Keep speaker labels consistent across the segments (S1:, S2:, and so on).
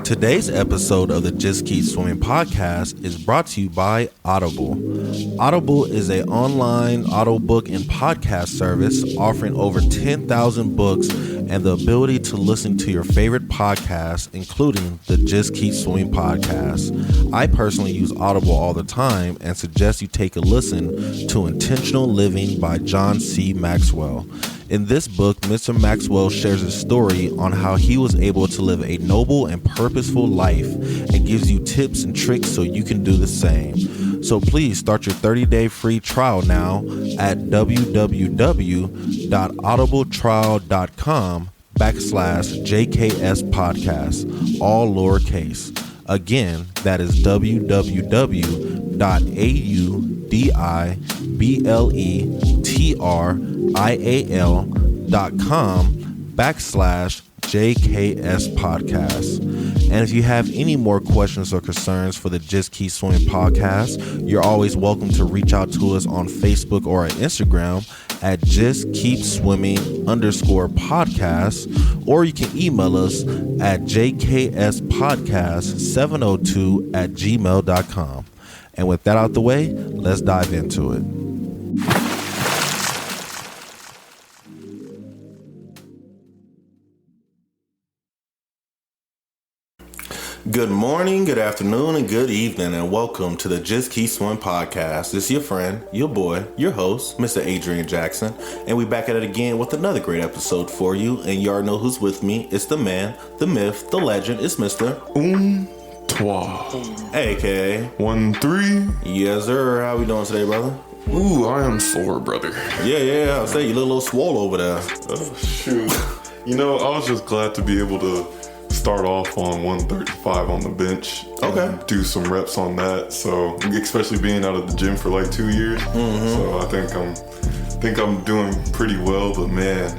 S1: Today's episode of the Just Keep Swimming podcast is brought to you by Audible. Audible is an online audiobook and podcast service offering over 10,000 books and the ability to listen to your favorite podcasts, including the Just Keep Swimming podcast. I personally use Audible all the time and suggest you take a listen to Intentional Living by John C. Maxwell. In this book, Mr. Maxwell shares his story on how he was able to live a noble and purposeful life and gives you tips and tricks so you can do the same. So please start your 30-day free trial now at www.audibletrial.com/JKS podcast, all lowercase. Again, that is www.audibletrial.com/JKS podcast. And if you have any more questions or concerns for the Just Keep Swimming podcast, you're always welcome to reach out to us on Facebook or on Instagram at justkeepswimming_podcast, or you can email us at jkspodcast702@gmail.com. And with that out the way, let's dive into it. Good morning, good afternoon, and good evening, and welcome to the Just Keep Swimming podcast. This is your friend, your boy, your host, Mr. Adrian Jackson, and we back at it again with another great episode for you. And you already know who's with me. It's the man, the myth, the legend. It's Mr.
S2: Twa.
S1: AKA
S2: 1-3.
S1: Yes, sir. How we doing today, brother?
S2: Ooh, I am sore, brother.
S1: Yeah. I'll say you look a little swole over there.
S2: Oh, shoot. You know, I was just glad to be able to start off on 135 on the bench.
S1: Okay.
S2: And do some reps on that. So, especially being out of the gym for like 2 years. Mm-hmm. So I think I'm doing pretty well. But man,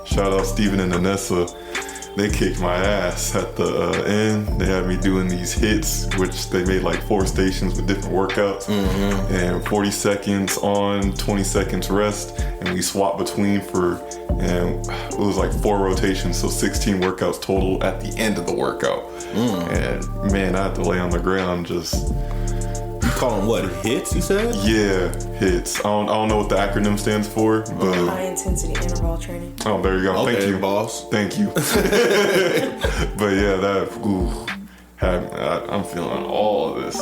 S2: shout out Steven and Anessa. They kicked my ass at the end. They had me doing these hits, which they made like 4 stations with different workouts. Mm-hmm. And 40 seconds on, 20 seconds rest. And we swapped between and it was like 4 rotations, so 16 workouts total at the end of the workout. And man, I had to lay on the ground just...
S1: You call them what, hits, you said?
S2: Yeah, hits. I don't know what the acronym stands for, but...
S3: High intensity interval training.
S2: Oh, there you go.
S1: Okay,
S2: thank you,
S1: boss.
S2: Thank you. But yeah, I'm feeling all of this.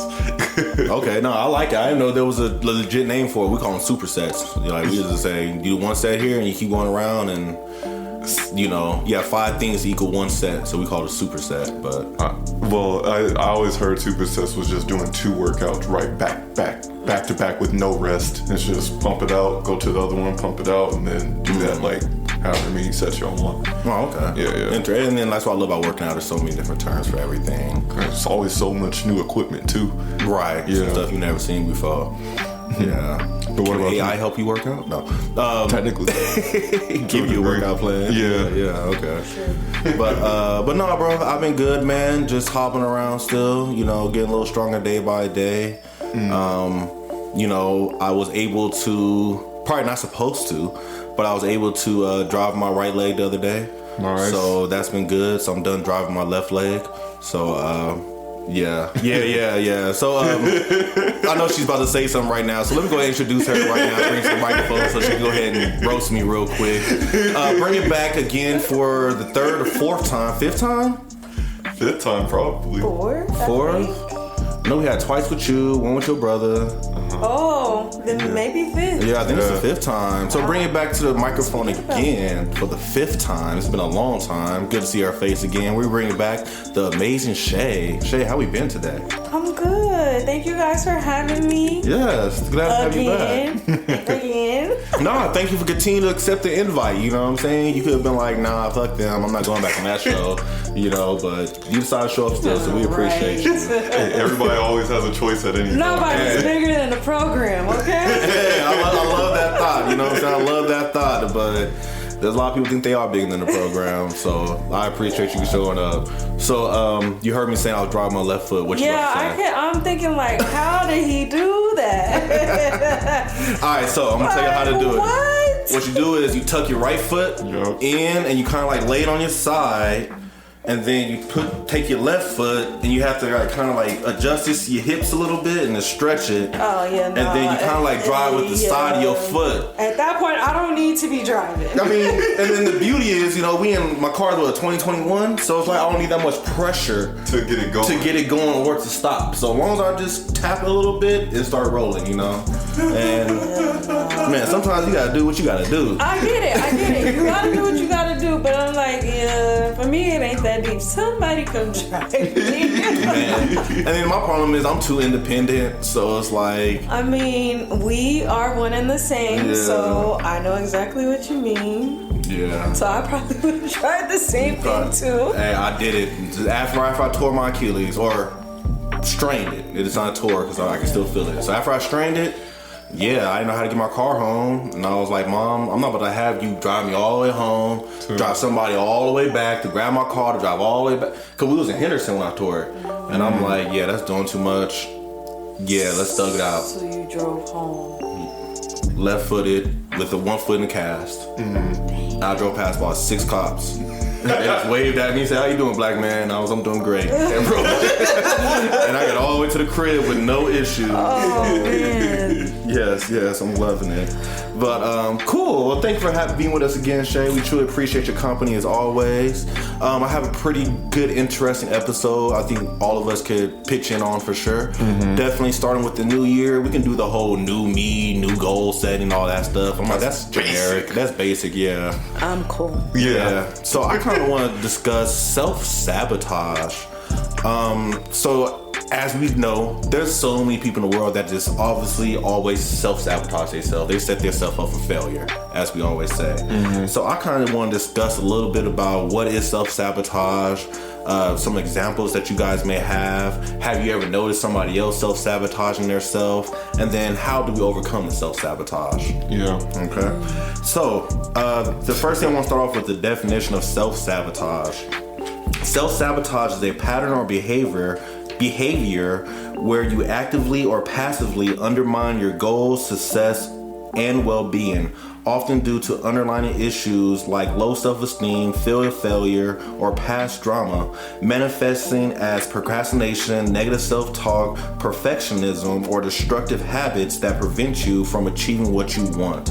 S1: Okay, no, I like it. I didn't know there was a legit name for it. We call them supersets. Like, we just say, you do one set here and you keep going around, and you know, you have 5 things to equal 1 set, so we call it a superset. But
S2: I always heard supersets was just doing 2 workouts right back to back with no rest. It's just pump it out, go to the other one, pump it out, and then do that like however many sets you want.
S1: Oh, okay.
S2: Yeah.
S1: And then that's what I love about working out. There's so many different terms for everything.
S2: There's always so much new equipment too.
S1: Right.
S2: Yeah.
S1: Some stuff you've never seen before. Yeah.
S2: But what about
S1: AI help you work out? No.
S2: Technically.
S1: Give you a workout plan.
S2: Yeah.
S1: Okay. But no, bro, I've been good, man. Just hopping around still, you know, getting a little stronger day by day. You know, I was able to, probably not supposed to, but I was able to drive my right leg the other day.
S2: Nice.
S1: So that's been good. So I'm done driving my left leg. So, yeah. So I know she's about to say something right now, so let me go ahead and introduce her right now. Bring the microphone so she can go ahead and roast me real quick. Bring it back again for the 3rd or 4th time. 5th time?
S2: 5th time probably.
S1: 4th? No, we had twice with you, 1 with your brother.
S3: Oh, then maybe 5th.
S1: Yeah, I think it's the 5th time. So bring it back to the microphone again for the 5th time. It's been a long time. Good to see her face again. We bring back the amazing Shae. Shae, how we been today?
S3: I'm good. Thank you guys for having me.
S1: Yes, glad to have you back.
S3: Again.
S1: No, thank you for continuing to accept the invite. You know what I'm saying? You could have been like, nah, fuck them. I'm not going back on that show. You know, but you decided to show up still, so we appreciate you.
S2: Hey, everybody always has a choice at any time.
S3: Nobody's bigger than the program, okay?
S1: Yeah, I love that thought. You know what I'm saying? I love that thought, but there's a lot of people think they are bigger than the program, so I appreciate you showing up. So, you heard me saying I was driving my left foot. What you about to say?
S3: I'm thinking like, how did he do that?
S1: All right, so I'm gonna tell you how to do it.
S3: What?
S1: What you do is you tuck your right foot in, and you kind of like lay it on your side. and then you take your left foot and you have to like kind of like adjust this to your hips a little bit and then stretch it.
S3: Oh yeah,
S1: and then you kind of like drive with the side of your foot.
S3: At that point, I don't need to be driving.
S1: I mean, and then the beauty is, you know, we in my car is a 2021, so it's like I don't need that much pressure
S2: to get it going
S1: or to stop. So as long as I just tap it a little bit and start rolling, you know. And man, sometimes you gotta do what you gotta do.
S3: I get it. You gotta do what you gotta do, but I'm like, yeah, for me it ain't that deep. Somebody come drive me.
S1: Man. And then my problem is I'm too independent, so it's like,
S3: I mean, we are one and the same, so I know exactly what you mean.
S1: Yeah.
S3: So I probably would have tried the same thing too.
S1: Hey, I did it after I tore my Achilles or strained it. It's not tore because I can still feel it. So after I strained it, yeah, I didn't know how to get my car home, and I was like, Mom, I'm not about to have you drive me all the way home, drive somebody all the way back to grab my car to drive all the way back, because we was in Henderson when I tore it, and I'm like, yeah, that's doing too much. Yeah, let's thug it out.
S3: So you drove home
S1: left-footed with the 1 foot in the cast. I drove past about 6 cops. They just waved at me and said, "How you doing, black man?" I'm doing great. And bro, and I got all the way to the crib with no issue.
S3: Oh man.
S1: Yes, I'm loving it. But cool. Well, thank you for being with us again, Shae. We truly appreciate your company as always. I have a pretty good, interesting episode. I think all of us could pitch in on for sure. Definitely starting with the new year. We can do the whole new me, new goal setting, all that stuff. I'm like, that's generic. That's basic. Yeah.
S3: I'm cool.
S1: Yeah. So I kind of want to discuss self-sabotage. So as we know, there's so many people in the world that just obviously always self-sabotage themselves. They set themselves up for failure, as we always say. So I kind of want to discuss a little bit about what is self-sabotage, some examples that you guys may have. Have you ever noticed somebody else self-sabotaging themselves? And then how do we overcome the self-sabotage?
S2: Yeah.
S1: Okay. So the first thing I want to start off with the definition of self-sabotage. Self-sabotage is a pattern or behavior where you actively or passively undermine your goals, success, and well-being, often due to underlying issues like low self-esteem, fear of failure, or past trauma, manifesting as procrastination, negative self-talk, perfectionism, or destructive habits that prevent you from achieving what you want.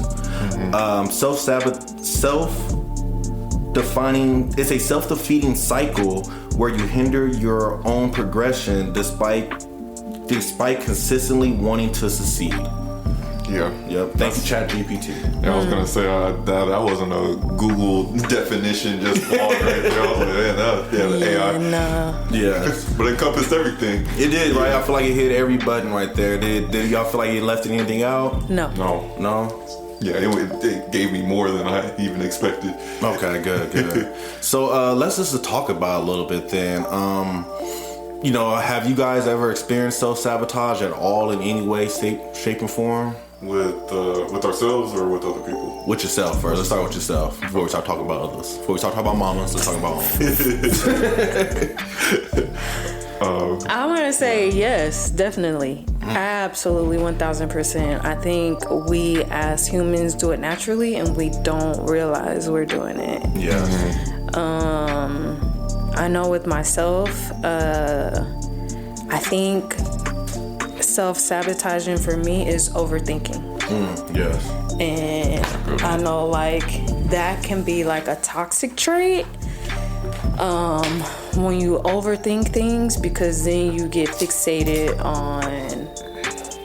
S1: It's a self-defeating cycle where you hinder your own progression despite consistently wanting to succeed.
S2: Yeah.
S1: Yep. Thank you, ChatGPT.
S2: Yeah, I was gonna say that wasn't a Google definition, just all right there. I was like, man, the AI.
S1: Yeah.
S2: But it encompassed everything.
S1: It did, right? I feel like it hit every button right there. Did y'all feel like it left anything out?
S3: No.
S1: No.
S2: Yeah, it gave me more than I even expected.
S1: Okay, good. So let's just talk about it a little bit then. Have you guys ever experienced self-sabotage at all in any way, shape, and form?
S2: With ourselves or with other people?
S1: With yourself first. Let's start with yourself before we start talking about others. Before we start talking about mamas, let's talk about homes.
S3: I want to say yes, definitely. Absolutely 1000%. I think we as humans do it naturally and we don't realize we're doing it.
S1: Yeah.
S3: I know with myself, I think self-sabotaging for me is overthinking.
S1: Yes.
S3: And I know like that can be like a toxic trait. When you overthink things, because then you get fixated on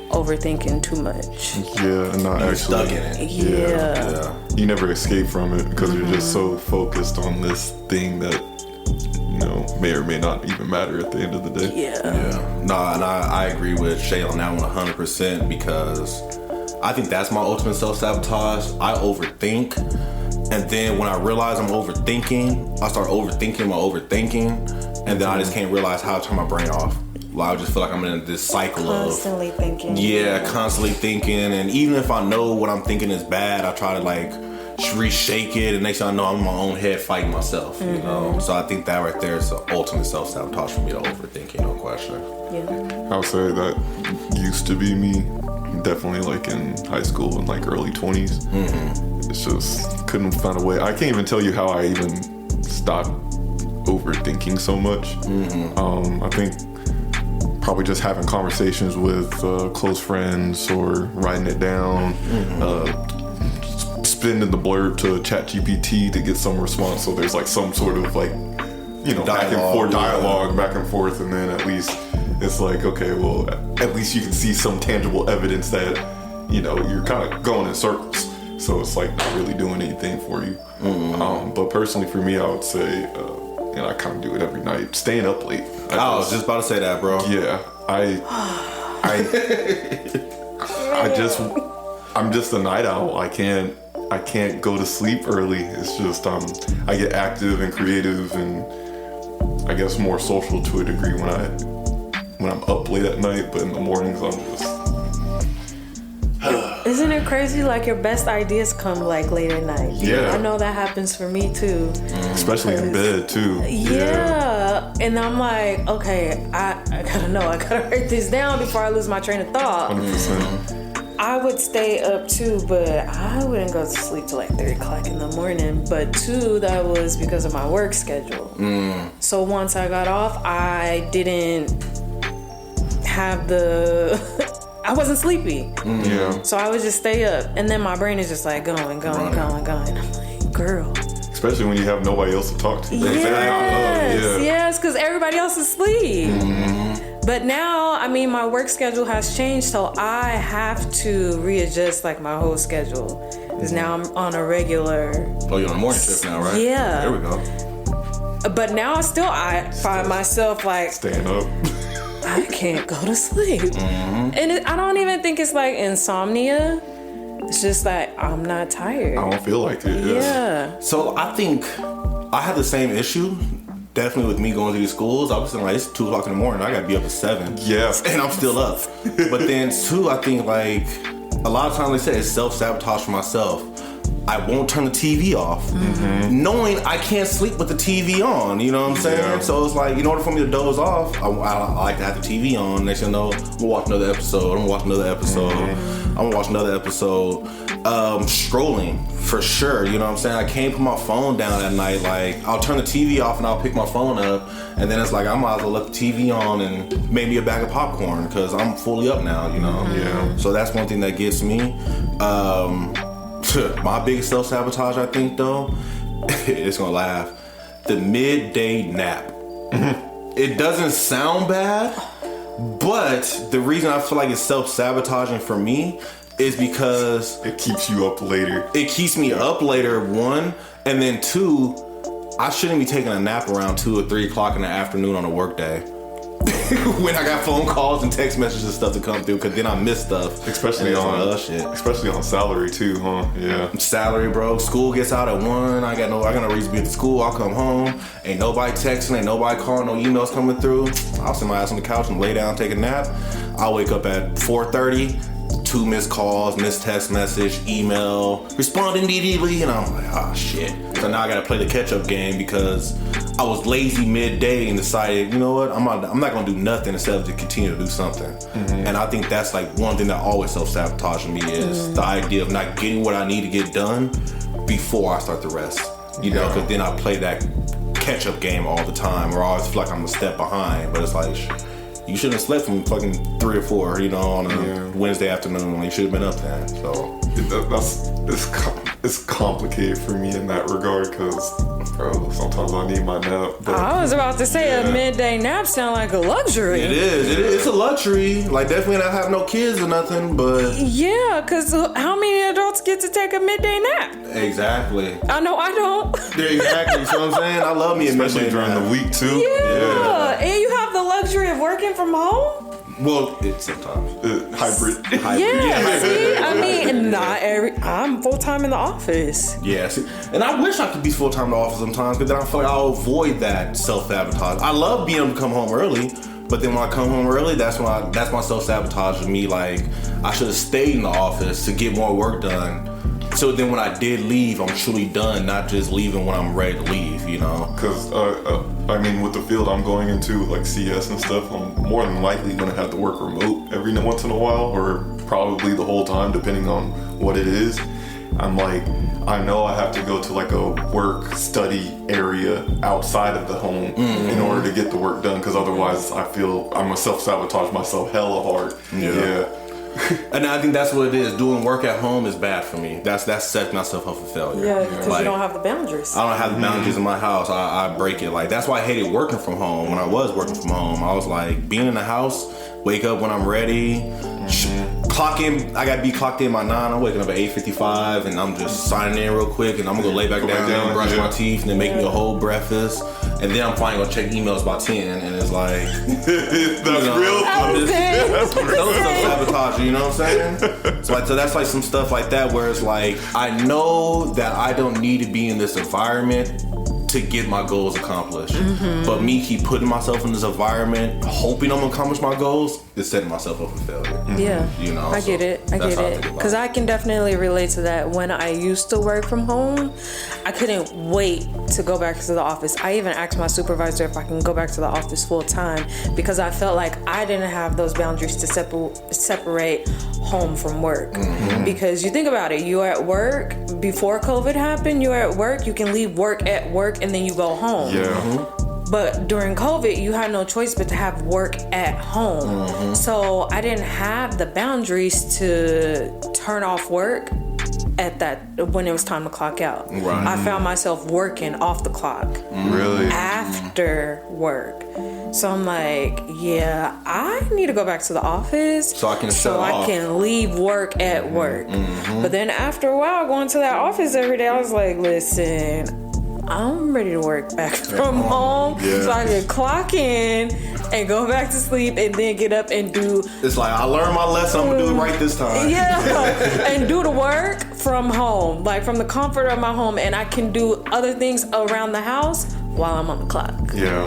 S3: overthinking too much.
S2: Yeah, not
S1: You're
S2: actually
S1: stuck in it.
S3: Yeah.
S2: You never escape from it because you're just so focused on this thing that may or may not even matter at the end of the day.
S3: Yeah.
S1: No, and I agree with Shae on that one 100% because I think that's my ultimate self-sabotage. I overthink, and then when I realize I'm overthinking, I start overthinking my overthinking, and then I just can't realize how to turn my brain off. I just feel like I'm in this cycle
S3: Constantly thinking.
S1: Yeah, constantly thinking, and even if I know what I'm thinking is bad, I try to reshake it, and next thing I know, I'm in my own head fighting myself, you know? So I think that right there is the ultimate self-sabotage for me, the overthinking, no question.
S3: Yeah.
S2: I would say that used to be me, definitely in high school and early 20s. It's just couldn't find a way. I can't even tell you how I even stopped overthinking so much. I think probably just having conversations with close friends or writing it down, spending the blurb to ChatGPT to get some response. So there's like some sort of like, you know, dialogue, back and forth, and then at least it's like, okay, well, at least you can see some tangible evidence that, you know, you're kind of going in circles. So it's like not really doing anything for you. But personally for me, I would say, and I kind of do it every night, staying up late.
S1: I was just about to say that, bro.
S2: Yeah, I'm just a night owl. I can't go to sleep early. It's just I get active and creative and I guess more social to a degree when I'm up late at night, but in the mornings I'm just
S3: Isn't it crazy? Like your best ideas come like late at night.
S2: Yeah.
S3: I know that happens for me too.
S2: Especially in bed too.
S3: Yeah. And I'm like, okay, I gotta know. I gotta write this down before I lose my train of thought.
S2: 100%.
S3: I would stay up too, but I wouldn't go to sleep till like 3 o'clock in the morning. But two, that was because of my work schedule. So once I got off, I didn't have I wasn't sleepy.
S2: Yeah.
S3: So I would just stay up. And then my brain is just like going. I'm like, girl.
S2: Especially when you have nobody else to talk to.
S3: Yes, because everybody else is asleep. But now, I mean, my work schedule has changed, so I have to readjust like my whole schedule. Because now I'm on a regular...
S1: Oh, you're on a morning shift now, right?
S3: Yeah.
S1: There we go.
S3: But now I find myself like...
S2: Staying up.
S3: I can't go to sleep. And I don't even think it's like insomnia. It's just like I'm not tired.
S2: I don't feel like it.
S3: Yeah.
S1: So I think I have the same issue. Definitely with me going to these schools. I was saying like, it's 2 o'clock in the morning. I gotta be up at 7.
S2: Yeah.
S1: And I'm still up. But then too, I think like a lot of times they say it's self-sabotage for myself. I won't turn the TV off, knowing I can't sleep with the TV on. You know what I'm saying?
S2: Yeah.
S1: So it's like, in order for me to doze off, I like to have the TV on. Next thing you know, I'm gonna watch another episode. I'm gonna watch another episode. Strolling for sure. You know what I'm saying? I can't put my phone down at night. Like I'll turn the TV off and I'll pick my phone up, and then it's like I might as well let the TV on and maybe a bag of popcorn because I'm fully up now. You know?
S2: Yeah.
S1: So that's one thing that gets me. My biggest self-sabotage, I think, though, it's gonna laugh. The midday nap. It doesn't sound bad, but the reason I feel like it's self-sabotaging for me is because
S2: it keeps you up later.
S1: It keeps me up later, 1, and then 2, I shouldn't be taking a nap around 2 or 3 o'clock in the afternoon on a work day. When I got phone calls and text messages and stuff to come through, because then I miss stuff.
S2: Especially on other shit. Especially on salary too, huh? Yeah.
S1: Salary, bro. School gets out at 1. I got no reason to be at the school. I'll come home. Ain't nobody texting. Ain't nobody calling. No emails coming through. I'll sit my ass on the couch and lay down, take a nap. I'll wake up at 4:30. 2 missed calls, missed text message, email, respond immediately, and I'm like, oh shit. So now I gotta play the catch-up game because I was lazy midday and decided, you know what, I'm not gonna do nothing instead of to continue to do something. And I think that's like one thing that always self-sabotages me is the idea of not getting what I need to get done before I start the rest. You know, because then I play that catch-up game all the time, or I always feel like I'm a step behind, but it's like, you shouldn't have slept from fucking 3 or 4, you know, on a Wednesday afternoon. You should have been up then. So it's complicated for me in that regard because, bro, sometimes I need my nap. But
S3: I was about to say a midday nap sound like a luxury.
S1: It is. It's a luxury. Like, definitely not have no kids or nothing, but...
S3: Yeah, because how many adults get to take a midday nap?
S1: Exactly.
S3: I know I don't.
S1: Exactly. You know what I'm saying? I love me a
S2: especially
S1: midday
S2: during
S1: nap.
S2: the week, too.
S3: Yeah. And you have the luxury of working from home?
S1: Well, it's sometimes.
S2: Hybrid.
S3: Yeah, see? I mean, I'm full-time in the office.
S1: Yeah, see, and I wish I could be full-time in the office sometimes, because then I feel like I'll avoid that self-sabotage. I love being able to come home early, but then when I come home early, that's my self-sabotage of me. Like, I should have stayed in the office to get more work done. So then when I did leave, I'm truly done, not just leaving when I'm ready to leave, you know?
S2: Because, I mean, with the field I'm going into, like CS and stuff, I'm more than likely going to have to work remote every once in a while, or probably the whole time, depending on what it is. I'm like, I know I have to go to like a work study area outside of the home in order to get the work done, because otherwise I feel I'm gonna self-sabotage myself hella hard. Yeah.
S1: And I think that's what it is. Doing work at home is bad for me. That's setting myself up for failure.
S3: Yeah, because you don't have the boundaries.
S1: I don't have the boundaries in my house. I break it. Like, that's why I hated working from home. When I was working from home, I was like, being in the house, wake up when I'm ready, clock in. I gotta be clocked in by 9. I'm waking up at 8:55, and I'm just signing in real quick, and I'm gonna go lay back down and brush my teeth, and then make me a whole breakfast. And then I'm finally gonna check emails by 10, and it's like,
S2: that's real.
S1: That's self-sabotage, you know what I'm saying? So that's like some stuff like that, where it's like, I know that I don't need to be in this environment to get my goals accomplished. But me keep putting myself in this environment, hoping I'm gonna accomplish my goals, is setting myself up for failure.
S3: Yeah,
S1: you know.
S3: I get it. Because I can definitely relate to that. When I used to work from home, I couldn't wait to go back to the office. I even asked my supervisor if I can go back to the office full time, because I felt like I didn't have those boundaries to separate home from work. Because you think about it, you're at work before COVID happened. You're at work. You can leave work at work, and then you go home.
S2: Yeah.
S3: But during COVID, you had no choice but to have work at home. So I didn't have the boundaries to turn off work at that when it was time to clock out.
S1: Right.
S3: I found myself working off the clock.
S2: Really?
S3: After work. So I'm like, yeah, I need to go back to the office
S1: so I
S3: can leave work at work. But then after a while, going to that office every day, I was like, listen, I'm ready to work back from home, so I can clock in and go back to sleep, and then get up and do.
S1: It's like, I learned my lesson. I'm gonna do it right this time.
S3: Yeah, and do the work from home, like from the comfort of my home, and I can do other things around the house while I'm on the clock.
S2: Yeah.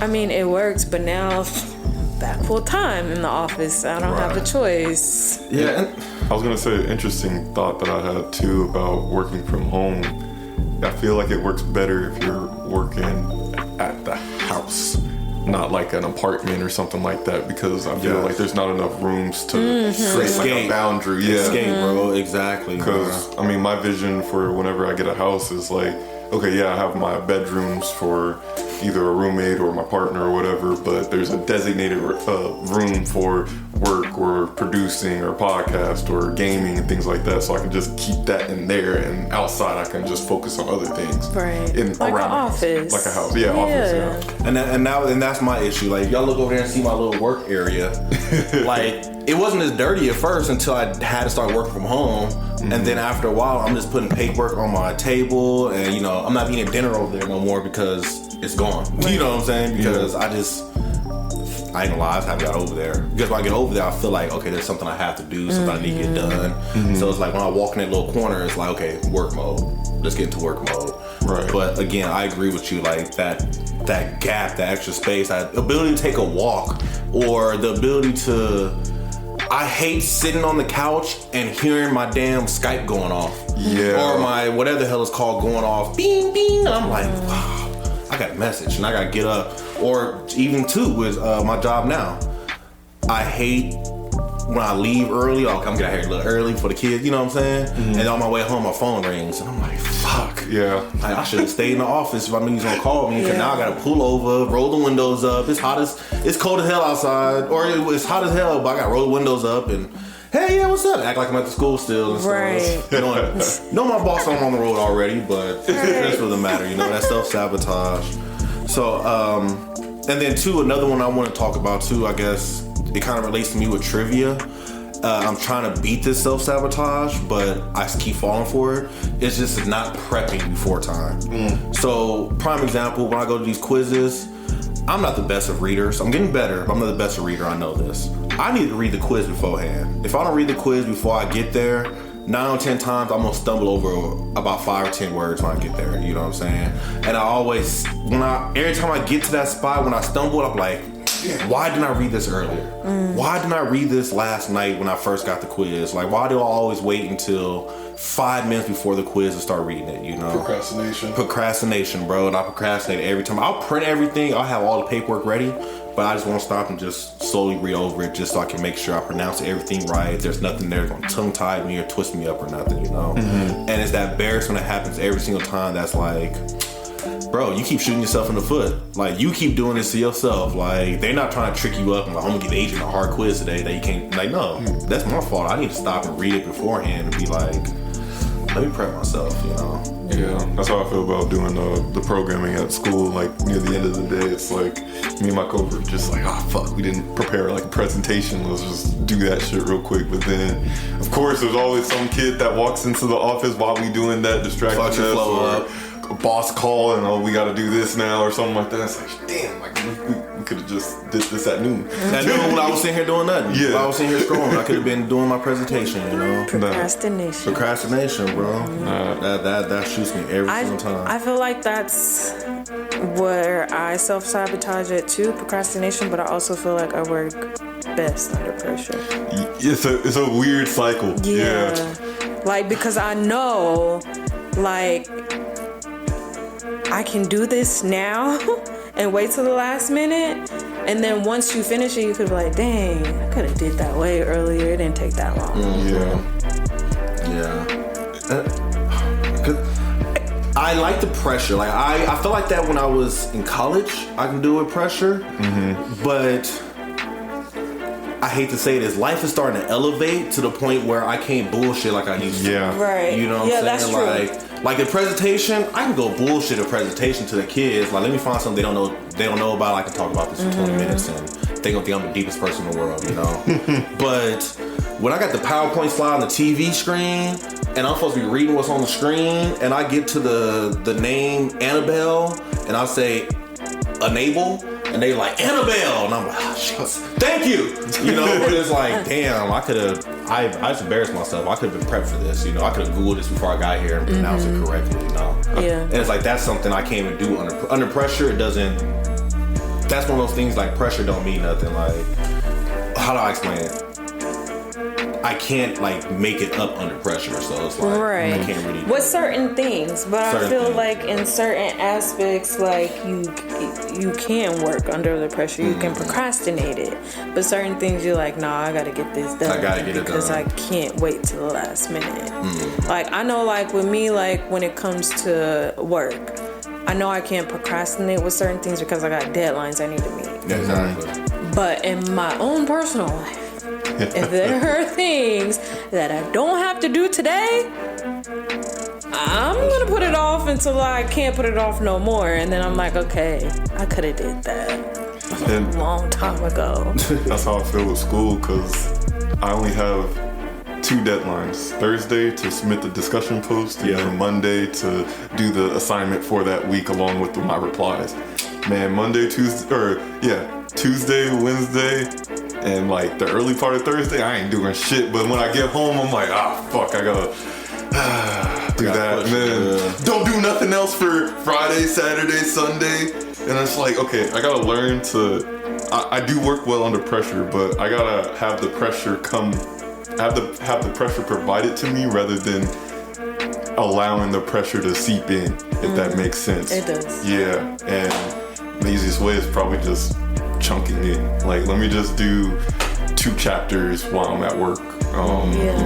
S3: I mean, it works, but now back full time in the office, I don't have a choice.
S2: Yeah. I was gonna say an interesting thought that I had too about working from home. I feel like it works better if you're working at the house, not like an apartment or something like that, because I feel like there's not enough rooms to create like a boundary.
S1: Escape, bro. Exactly.
S2: Because I mean, my vision for whenever I get a house is like, okay, I have my bedrooms for either a roommate or my partner or whatever, but there's a designated room for work or producing or podcast or gaming and things like that, so I can just keep that in there, and outside I can just focus on other things.
S3: Right.
S2: Like
S3: an office.
S2: Like a house. Yeah, office. Yeah.
S1: And that's my issue. Like, y'all look over there and see my little work area. Like, it wasn't as dirty at first until I had to start working from home. And then after a while, I'm just putting paperwork on my table, and you know, I'm not eating dinner over there no more because it's gone. Right. You know what I'm saying? Because I ain't gonna lie, I just haven't got over there. Because when I get over there, I feel like, okay, there's something I have to do, something I need to get done. So it's like, when I walk in that little corner, it's like, okay, work mode. Let's get into work mode.
S2: Right.
S1: But again, I agree with you, like that gap, that extra space, that ability to take a walk, or the ability to, I hate sitting on the couch and hearing my damn Skype going off.
S2: Yeah.
S1: Or my, whatever the hell it's called, going off. Bing, bing. And I'm like, wow, I got a message and I got to get up. Or even too, with my job now. I hate when I leave early. I'm gonna get out here a little early for the kids, you know what I'm saying? And on my way home, my phone rings. And I'm like, fuck.
S2: Yeah.
S1: I should have stayed in the office if I knew he was gonna call me. Because now I gotta pull over, roll the windows up. It's cold as hell outside. Or it's hot as hell, but I gotta roll the windows up and, hey, yeah, what's up? Act like I'm at the school still and stuff.
S3: Right.
S1: Know my boss on the road already, but that's doesn't matter, you know, that self-sabotage. So, and then too, another one I want to talk about too, I guess, it kind of relates to me with trivia. I'm trying to beat this self-sabotage, but I keep falling for it. It's just not prepping before time. So, prime example, when I go to these quizzes, I'm not the best of readers. I'm getting better, but I'm not the best of reader. I know this. I need to read the quiz beforehand. If I don't read the quiz before I get there, 9 out of 10 times I'm gonna stumble over about 5 or 10 words when I get there. You know what I'm saying? And I always, every time I get to that spot, when I stumble, I'm like, why didn't I read this earlier? Why didn't I read this last night when I first got the quiz? Like, why do I always wait until 5 minutes before the quiz to start reading it, you know? Procrastination, bro. And I procrastinate every time. I'll print everything. I'll have all the paperwork ready, but I just won't stop and just slowly read over it just so I can make sure I pronounce everything right. There's nothing there going to tongue-tie me or twist me up or nothing, you know? And it's that embarrassment that happens every single time that's like, bro, you keep shooting yourself in the foot. Like, you keep doing this to yourself. Like, they're not trying to trick you up and like, I'm gonna give the agent a hard quiz today that you can't. Like, no, that's my fault. I need to stop and read it beforehand and be like, let me prep myself, you know?
S2: Yeah, that's how I feel about doing the programming at school. Like, near the end of the day, it's like, me and my coworker just like, fuck, we didn't prepare like a presentation. Let's just do that shit real quick. But then, of course, there's always some kid that walks into the office while we doing that, distracting us, or a boss call and we got to do this now or something like that. It's like, damn, like we could have just did this at noon.
S1: At noon when I was sitting here doing nothing.
S2: Yeah.
S1: While I was sitting here scrolling, I could have been doing my presentation, you know? Procrastination, bro. That shoots me every single time.
S3: I feel like that's where I self-sabotage it too, procrastination, but I also feel like I work best under pressure.
S2: It's a weird cycle. Yeah.
S3: Like, because I know, like, I can do this now and wait till the last minute, and then once you finish it, you could be like, dang, I could have did that way earlier. It didn't take that long.
S1: I like the pressure. Like, I feel like that when I was in college, I can do it with pressure, but I hate to say this, life is starting to elevate to the point where I can't bullshit like I used to.
S3: Right.
S1: You know what I'm saying?
S3: That's true.
S1: Like a presentation, I can go bullshit a presentation to the kids. Like, let me find something they don't know about. I can talk about this for 20 minutes and they gonna think I'm the deepest person in the world, you know? But when I got the PowerPoint slide on the TV screen and I'm supposed to be reading what's on the screen and I get to the name Annabelle and I say enable and they like Annabelle and I'm like, oh shit, thank you, you know? But it's like, damn, I just embarrassed myself. I could have been prepped for this, you know? I could have Googled this before I got here and pronounced it correctly, you know? And it's like, that's something I can't even do under pressure. It doesn't, that's one of those things, like, pressure don't mean nothing. Like, how do I explain it? I can't like make it up under pressure, so it's like I can't really
S3: with certain things, but I feel like in certain aspects, like you can work under the pressure. You can procrastinate it, but certain things you're like, nah, I gotta get this done.
S1: I gotta get it done
S3: because I can't wait till the last minute. Like, I know, like with me, like when it comes to work, I know I can't procrastinate with certain things because I got deadlines I need to meet.
S1: Exactly.
S3: But in my own personal life, if there are things that I don't have to do today, I'm gonna put it off until I can't put it off no more. And then I'm like, okay, I could have did that a long time ago.
S2: That's how I feel with school, because I only have 2 deadlines: Thursday to submit the discussion post, and then Monday to do the assignment for that week along with my replies. Man, Tuesday, Wednesday, and like the early part of Thursday, I ain't doing shit. But when I get home, I'm like, fuck, I gotta do that. And then don't do nothing else for Friday, Saturday, Sunday. And it's like, okay, I gotta learn to, I do work well under pressure, but I gotta have the pressure have the pressure provided to me rather than allowing the pressure to seep in, if that makes sense.
S3: It does.
S2: Yeah, and the easiest way is probably just chunking it. Like, let me just do 2 chapters while I'm at work,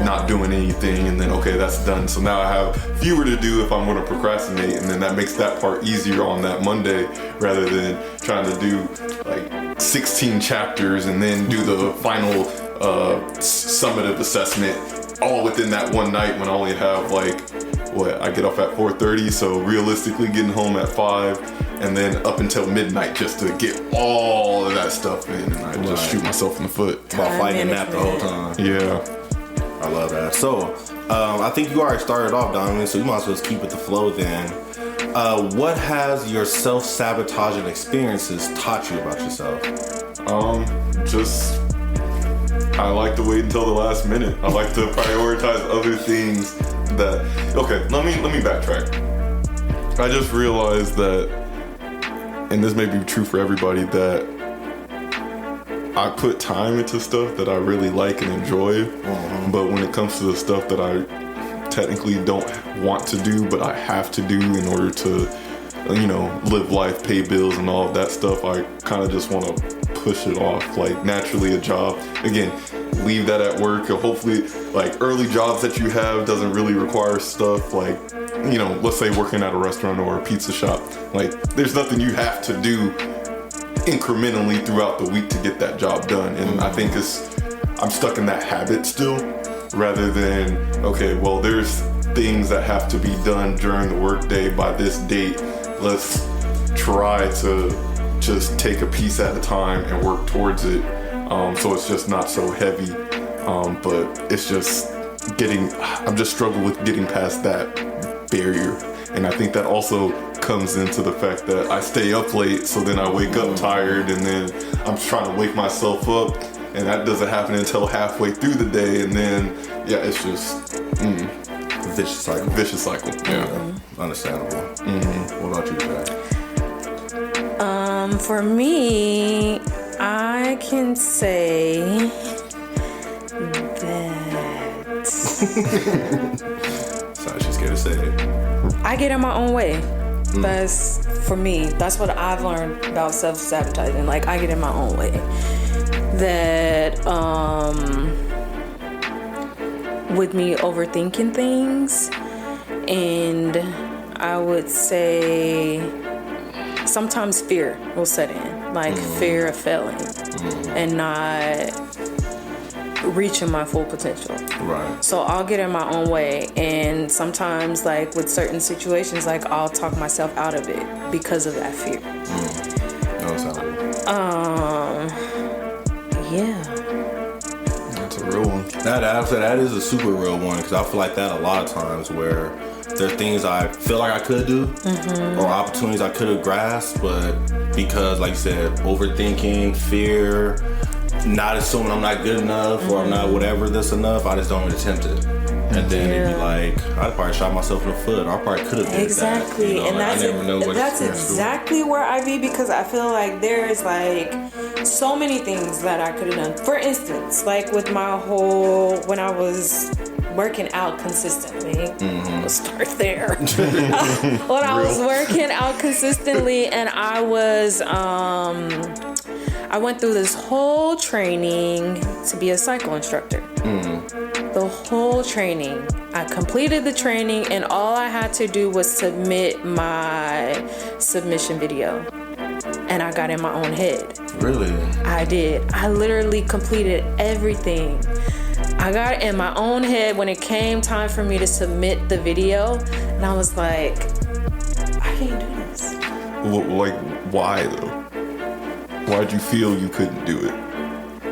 S2: not doing anything, and then okay, that's done. So now I have fewer to do if I'm going to procrastinate, and then that makes that part easier on that Monday rather than trying to do like 16 chapters and then do the final summative assessment all within that one night when I only have like, I get off at 4:30, so realistically getting home at 5, and then up until midnight just to get all of that stuff in, and I just shoot myself in the foot.
S1: About fighting a nap the whole time.
S2: Yeah.
S1: I love that. So, I think you already started off, Donovan, so you might as well just keep with the flow then. What has your self-sabotaging experiences taught you about yourself?
S2: I like to wait until the last minute. I like to prioritize other things okay, let me backtrack. I just realized that, and this may be true for everybody, that I put time into stuff that I really like and enjoy, but when it comes to the stuff that I technically don't want to do, but I have to do in order to, you know, live life, pay bills and all of that stuff, I kind of just want to push it off. Like, naturally a job, again, leave that at work. Or hopefully, like, early jobs that you have doesn't really require stuff like, you know, let's say working at a restaurant or a pizza shop. Like, there's nothing you have to do incrementally throughout the week to get that job done. And I think I'm stuck in that habit still, rather than, okay, well, there's things that have to be done during the workday by this date. Let's try to just take a piece at a time and work towards it. So it's just not so heavy. But it's just I'm just struggling with getting past that barrier. And I think that also comes into the fact that I stay up late, so then I wake up tired, and then I'm trying to wake myself up, and that doesn't happen until halfway through the day, and then, yeah, it's just,
S1: Vicious cycle.
S2: Vicious cycle, yeah.
S1: Understandable. What about you, Shae?
S3: For me, I can say that
S1: Sorry, she's scared to say it.
S3: I get in my own way. That's, for me, that's what I've learned about self-sabotaging. Like, I get in my own way. That, with me overthinking things, and I would say sometimes fear will set in, like fear of failing and not reaching my full potential.
S1: Right.
S3: So I'll get in my own way, and sometimes, like, with certain situations, like, I'll talk myself out of it because of that fear. Yeah.
S2: That's a real one.
S1: That is a super real one, because I feel like that a lot of times, where there are things I feel like I could do, or opportunities I could have grasped, but because, like you said, overthinking, fear, not assuming I'm not good enough or I'm not whatever this enough, I just don't attempt it. And then it'd be like, I'd probably shot myself in the foot. I probably could have did
S3: Exactly.
S1: that. You know?
S3: And that's exactly where I be, because I feel like there's like so many things that I could have done. For instance, like with my whole, when I was working out consistently, we'll start there. When I was working out consistently, and I was, I went through this whole training to be a cycle instructor. The whole training. I completed the training, and all I had to do was submit my submission video. And I got in my own head.
S1: Really?
S3: I did. I literally completed everything. I got in my own head when it came time for me to submit the video, and I was like, I can't do this.
S2: Like, why though? Why'd you feel you couldn't do it?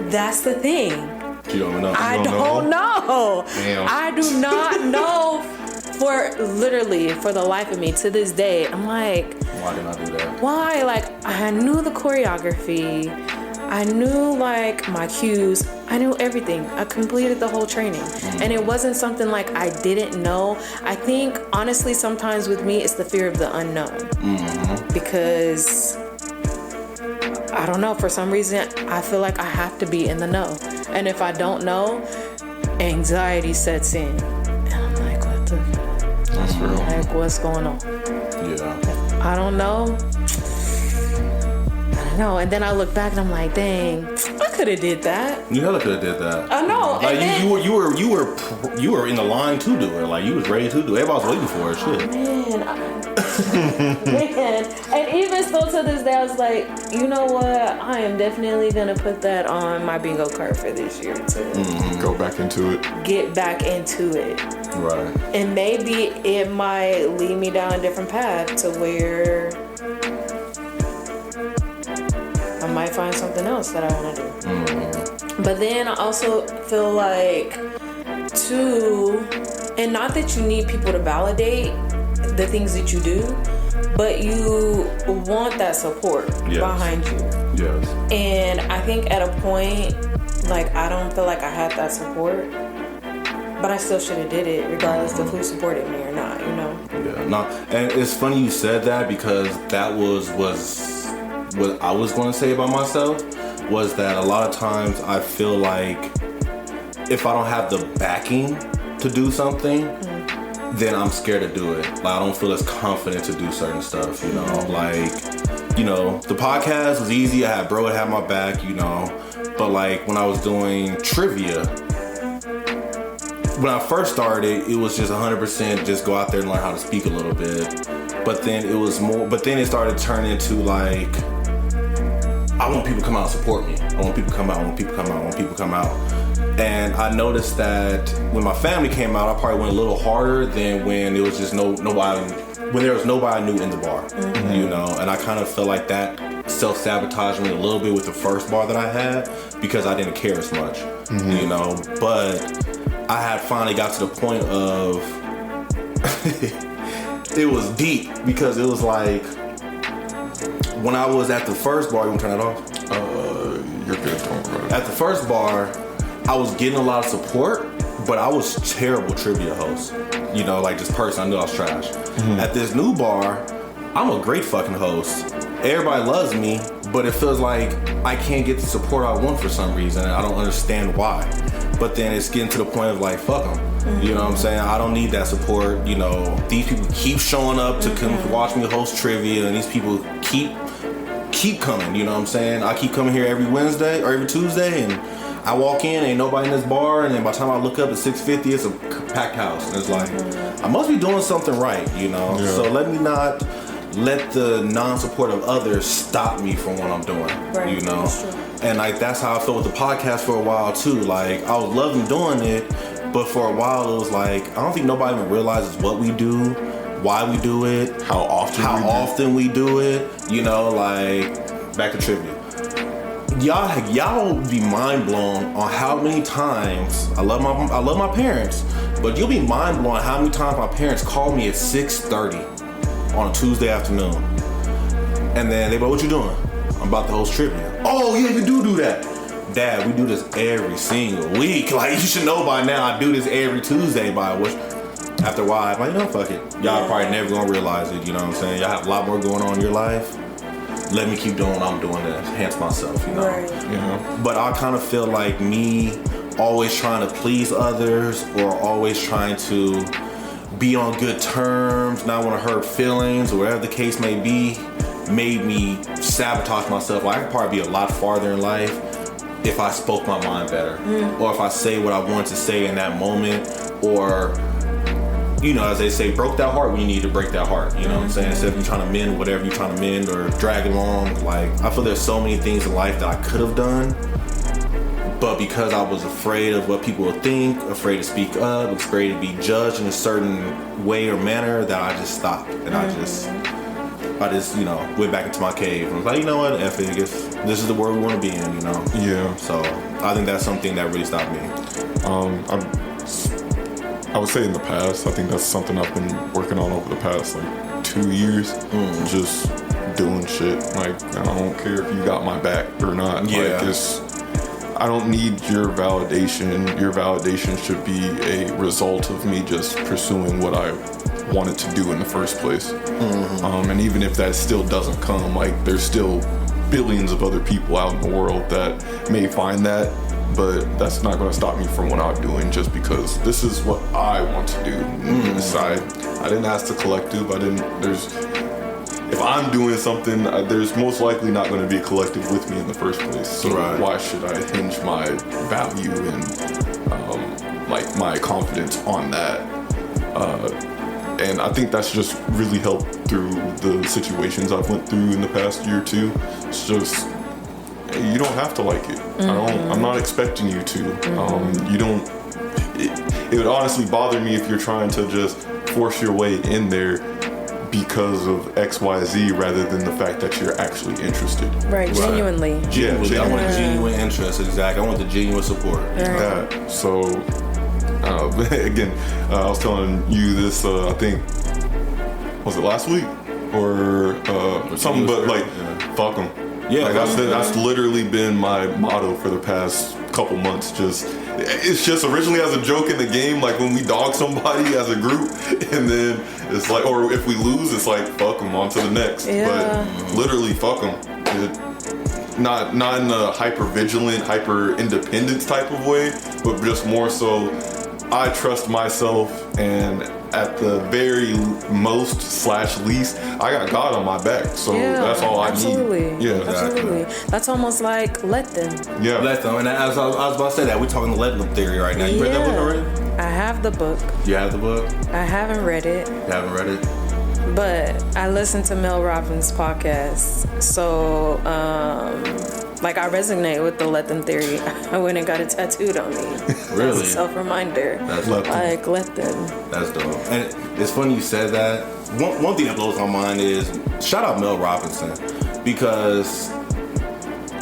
S3: That's the thing.
S1: You don't know.
S3: I don't know.
S1: Damn.
S3: I do not know for the life of me to this day. I'm like,
S1: why did I do that?
S3: Why? Like, I knew the choreography. I knew, like, my cues. I knew everything. I completed the whole training. And it wasn't something like I didn't know. I think, honestly, sometimes with me, it's the fear of the unknown. Because, I don't know, for some reason, I feel like I have to be in the know. And if I don't know, anxiety sets in. And I'm like, what the?
S2: That's real.
S3: Like, what's going on?
S1: Yeah.
S3: I don't know. No, and then I look back and I'm like, dang, I could have did that.
S1: You hella could have did that.
S3: I know.
S1: Like,
S3: and then,
S1: you were in the line to do it. Like, you was ready to do it. Everybody was waiting for it. Shit.
S3: Man, and even still to this day, I was like, you know what? I am definitely gonna put that on my bingo card for this year to
S2: Go back into it.
S3: get back into it.
S1: Right.
S3: And maybe it might lead me down a different path to where I might find something else that I want to do. But then I also feel like, too, and not that you need people to validate the things that you do, but you want that support behind you.
S1: Yes.
S3: And I think at a point, like, I don't feel like I had that support, but I still should have did it regardless of who supported me or not, you know?
S1: Yeah. No, and it's funny you said that, because that was what I was going to say about myself, was that a lot of times I feel like if I don't have the backing to do something, then I'm scared to do it. Like, I don't feel as confident to do certain stuff, you know? Like, you know, the podcast was easy. I had bro had my back, you know? But like when I was doing trivia, when I first started, it was just 100% just go out there and learn how to speak a little bit. But then it started turning into like, I want people to come out and support me. I want people to come out, I want people to come out, I want people to come out. And I noticed that when my family came out, I probably went a little harder than when it was just nobody, when there was nobody I knew in the bar, you know? And I kind of felt like that self-sabotaged me a little bit with the first bar that I had because I didn't care as much, you know? But I had finally got to the point of, it was deep because it was like, when I was at the first bar, you want to turn that off?
S2: You're good, bro.
S1: At the first bar, I was getting a lot of support, but I was a terrible trivia host. You know, like this person, I knew I was trash. At this new bar, I'm a great fucking host. Everybody loves me, but it feels like I can't get the support I want for some reason, and I don't understand why. But then it's getting to the point of like, fuck them. You know what I'm saying? I don't need that support. You know, these people keep showing up to come watch me host trivia, and these people keep coming. You know what I'm saying? I keep coming here every Wednesday or every Tuesday, and I walk in, ain't nobody in this bar, and then by the time I look up at 6:50, it's a packed house. And it's like, I must be doing something right, you know?
S2: Yeah.
S1: So let me not let the non-support of others stop me from what I'm doing, you know? And like, that's how I felt with the podcast for a while too. Like, I was loving doing it, but for a while it was like, I don't think nobody even realizes what we do, why we do it, how often we do it, you know? Like, back to trivia. Y'all be mind blown on how many times I love my parents, but you'll be mind blown how many times my parents call me at 6:30 on a Tuesday afternoon, and then they go, "What you doing?" "I'm about to host trivia." "Oh yeah, you do that." "Dad, we do this every single week. Like, you should know by now. I do this every Tuesday. After a while, I'm like, no, fuck it. Y'all probably never gonna realize it. You know what I'm saying? Y'all have a lot more going on in your life. Let me keep doing what I'm doing to enhance myself, you know? You know? But I kind of feel like me always trying to please others or always trying to be on good terms, not want to hurt feelings or whatever the case may be, made me sabotage myself. Like, I could probably be a lot farther in life if I spoke my mind better or if I say what I wanted to say in that moment, or, you know, as they say, broke that heart when you need to break that heart, you know what I'm saying? Instead of you trying to mend whatever you're trying to mend or drag along, like, I feel there's so many things in life that I could have done, but because I was afraid of what people would think, afraid to speak up, afraid to be judged in a certain way or manner, that I just stopped. And I just, you know, went back into my cave and was like, you know what, F it, I guess this is the world we want to be in, you know?
S2: Yeah.
S1: So I think that's something that really stopped me.
S2: I would say in the past, I think that's something I've been working on over the past like 2 years. Just doing shit. Like, I don't care if you got my back or not.
S1: Yeah.
S2: Like, I don't need your validation. Your validation should be a result of me just pursuing what I wanted to do in the first place. And even if that still doesn't come, like, there's still billions of other people out in the world that may find that, but that's not going to stop me from what I'm doing just because this is what I want to do. I didn't ask the collective. If I'm doing something, there's most likely not going to be a collective with me in the first place. So why should I hinge my value and like my confidence on that? And I think that's just really helped through the situations I've went through in the past year or two. It's just, you don't have to like it. I'm not expecting you to. You don't. It would honestly bother me if you're trying to just force your way in there because of XYZ rather than the fact that you're actually interested.
S3: Right, genuinely.
S1: Genuinely. I want a genuine interest, exactly. I want the genuine support.
S2: That. So, again, I was telling you this, I think, was it last week? Or something, but like, fuck them. Yeah, like that's literally been my motto for the past couple months. It's just originally as a joke in the game, like when we dog somebody as a group, and then it's like, or if we lose, it's like, fuck them, on to the next. Yeah. But literally, fuck them. not in the hyper vigilant, hyper independence type of way, but just more so I trust myself, and at the very most / least, I got God on my back, so that's all I need. Yeah,
S3: absolutely. That's almost like let them.
S1: Yeah, let them. And as I was about to say that, we're talking the let them theory right now. You read that book already?
S3: I have the book.
S1: You have the book?
S3: I haven't read it.
S1: You haven't read it?
S3: But I listened to Mel Robbins' podcast, so like I resonate with the let them theory. I went and got it tattooed on me.
S1: Really?
S3: As a self-reminder.
S1: That's
S3: let them.
S1: That's dope. And it's funny you said that. One thing that blows my mind is shout out Mel Robinson, because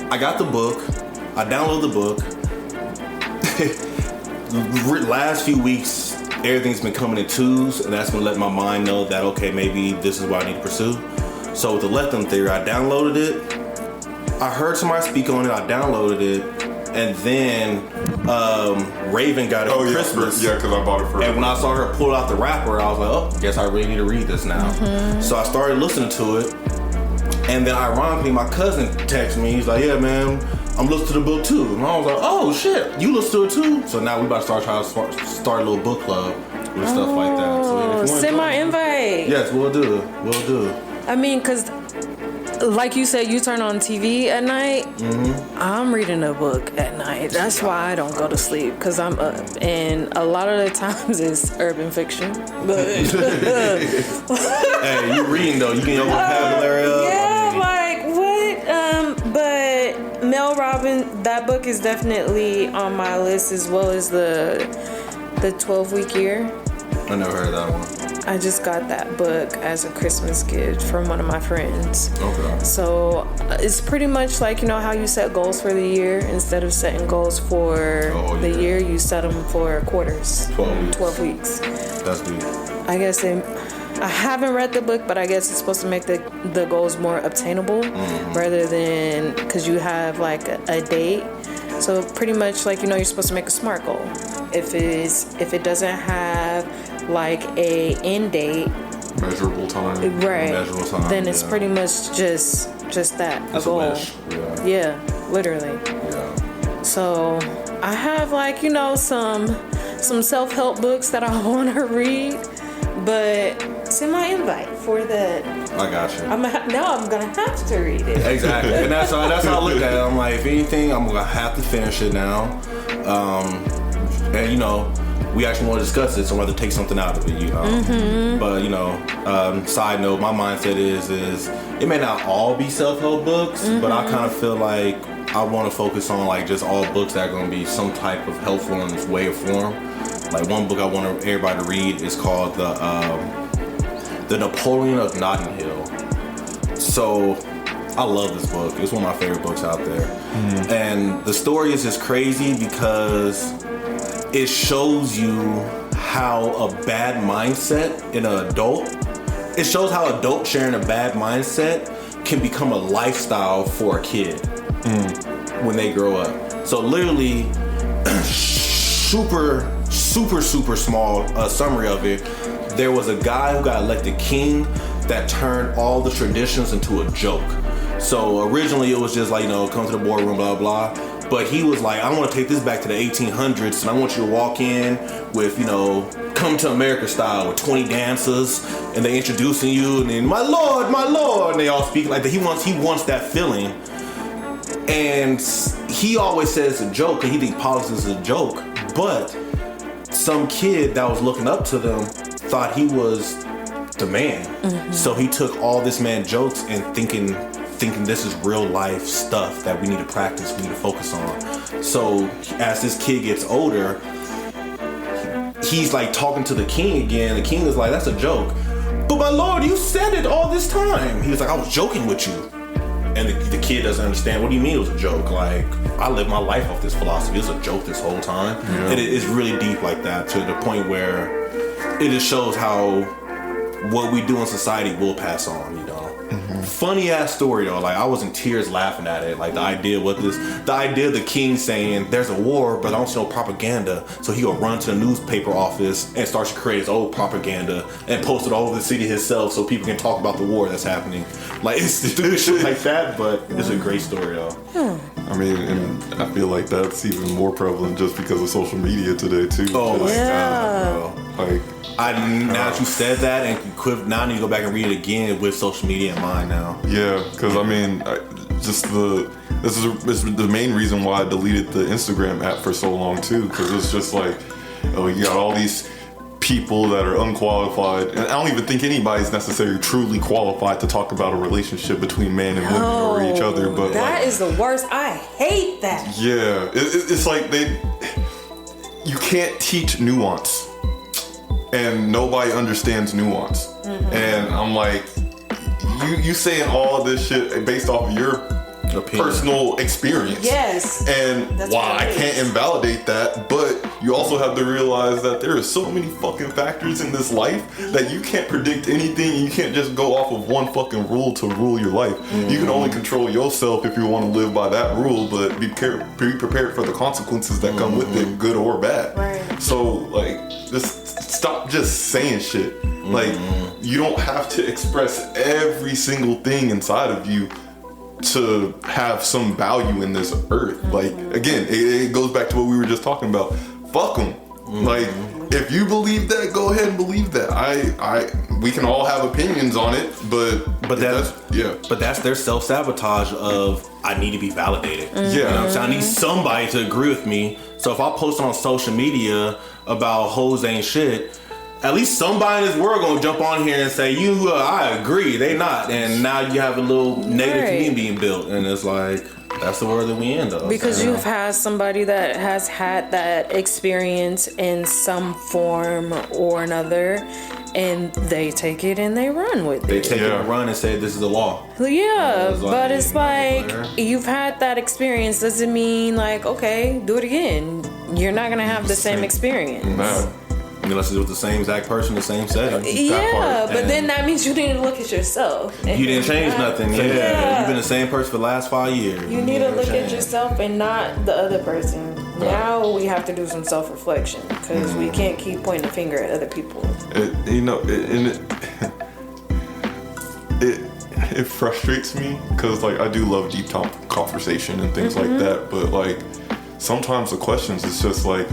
S1: I got the book, I downloaded the book. Last few weeks, everything's been coming in twos, and that's been letting my mind know that okay, maybe this is what I need to pursue. So with the let them theory, I downloaded it. I heard somebody speak on it. I downloaded it, and then Raven got it for Christmas.
S2: Yeah, because I bought it for her.
S1: And when I saw her pull out the wrapper, I was like, oh, guess I really need to read this now. Mm-hmm. So I started listening to it, and then ironically, my cousin texted me. He's like, yeah, man, I'm listening to the book too. And I was like, oh shit, you listen to it too? So now we about to start a little book club with stuff like that. So
S3: send my invite.
S1: Yes, we'll do.
S3: I mean, because like you said, you turn on TV at night. Mm-hmm. I'm reading a book at night. That's why I don't go to sleep, because I'm up. And a lot of the times it's urban fiction. But
S1: hey, you reading though? You getting your vocabulary up?
S3: Yeah, like what? But Mel Robbins, that book is definitely on my list, as well as the 12-week year.
S1: I never heard of that one.
S3: I just got that book as a Christmas gift from one of my friends.
S1: Okay.
S3: So it's pretty much like, you know how you set goals for the year? Instead of setting goals for the year, you set them for quarters. 12 weeks.
S1: That's deep.
S3: I guess I haven't read the book, but I guess it's supposed to make the goals more obtainable, rather than, because you have like a date. So pretty much like, you know, you're supposed to make a SMART goal. If it doesn't have like a end date,
S2: measurable time,
S3: right? Then it's pretty much just that,
S1: that's
S3: a goal.
S1: A wish.
S3: Yeah, literally.
S1: Yeah.
S3: So I have like, you know, some self-help books that I want to read, but send my invite for that.
S1: I got you.
S3: Now I'm gonna have to read it.
S1: Exactly, and that's how I look at it. I'm like, if anything, I'm gonna have to finish it now. And you know, we actually want to discuss it, so I'm going to take something out of it, you know. Mm-hmm. But you know, side note, my mindset is it may not all be self-help books, but I kind of feel like I want to focus on like just all books that are going to be some type of helpful in its way or form. Like one book I want everybody to read is called the Napoleon of Notting Hill. So I love this book. It's one of my favorite books out there. Mm-hmm. And the story is just crazy because it shows you how a bad mindset in an adult, it shows how adults sharing a bad mindset can become a lifestyle for a kid when they grow up. So literally, super small summary of it. There was a guy who got elected king that turned all the traditions into a joke. So originally it was just like, you know, come to the boardroom, blah, blah. But he was like, I want to take this back to the 1800s, and I want you to walk in with, you know, come to America style with 20 dancers, and they introducing you, and then, my lord, and they all speak like that. He wants that feeling. And he always says it's a joke, and he thinks politics is a joke. But some kid that was looking up to them thought he was the man. Mm-hmm. So he took all this man's jokes and thinking this is real life stuff that we need to practice, we need to focus on. So as this kid gets older, he's like talking to the king again. The king is like, that's a joke. But my lord, you said it all this time. He was like, I was joking with you. And the kid doesn't understand. What do you mean it was a joke? Like, I lived my life off this philosophy. It was a joke this whole time. Yeah. And it's really deep like that, to the point where it just shows how what we do in society will pass on, you know. Mm-hmm. Funny ass story though. Like I was in tears laughing at it. Like the idea of the king saying there's a war, but I don't see no propaganda. So he'll run to the newspaper office and start to create his own propaganda and post it all over the city himself so people can talk about the war that's happening. Like it's stupid shit like that, but it's a great story though.
S2: I mean, and I feel like that's even more prevalent just because of social media today too.
S1: Oh my god, bro.
S2: Like
S1: now that you said that, and you could now need to go back and read it again with social media in mind now.
S2: Yeah, because I mean, this is the main reason why I deleted the Instagram app for so long too, because it's just like, oh, you got all these people that are unqualified, and I don't even think anybody's necessarily truly qualified to talk about a relationship between man and women or each other. But
S3: that is the worst. I hate that.
S2: Yeah, it's like you can't teach nuance. And nobody understands nuance. And I'm like, you saying all this shit based off of your personal experience.
S3: Yes.
S2: And while I can't invalidate that, but you also have to realize that there are so many fucking factors in this life that you can't predict anything. You can't just go off of one fucking rule to rule your life. You can only control yourself if you want to live by that rule, but be prepared for the consequences that come with it, good or bad.
S3: Right.
S2: So like, just stop just saying shit. Like, you don't have to express every single thing inside of you to have some value in this earth. Like, again, it goes back to what we were just talking about. Fuck them. Like, if you believe that, go ahead and believe that. We can all have opinions on it, but that's
S1: their self-sabotage of I need to be validated.
S2: Yeah.
S1: You know what I'm saying? I need somebody to agree with me. So if I post on social media about hoes ain't shit, at least somebody in this world gonna jump on here and say, I agree, they not. And now you have a little negative community being built. And it's like, that's the world that we in though.
S3: Because you've had somebody that has had that experience in some form or another, and they take it and they run with it.
S1: They take it and run and say this is the law.
S3: Yeah, but it's like, you've had that experience doesn't mean like, okay, do it again. You're not gonna have the same experience.
S2: No.
S1: Unless it was the same exact person, the same setting.
S3: Yeah, but then that means you didn't look at yourself.
S1: You didn't change nothing. Yeah. You've been the same person for the last 5 years.
S3: You need to look at yourself and not the other person. Now we have to do some self-reflection because we can't keep pointing the finger at other people.
S2: It frustrates me because like I do love deep conversation and things like that, but like sometimes the questions it's just like,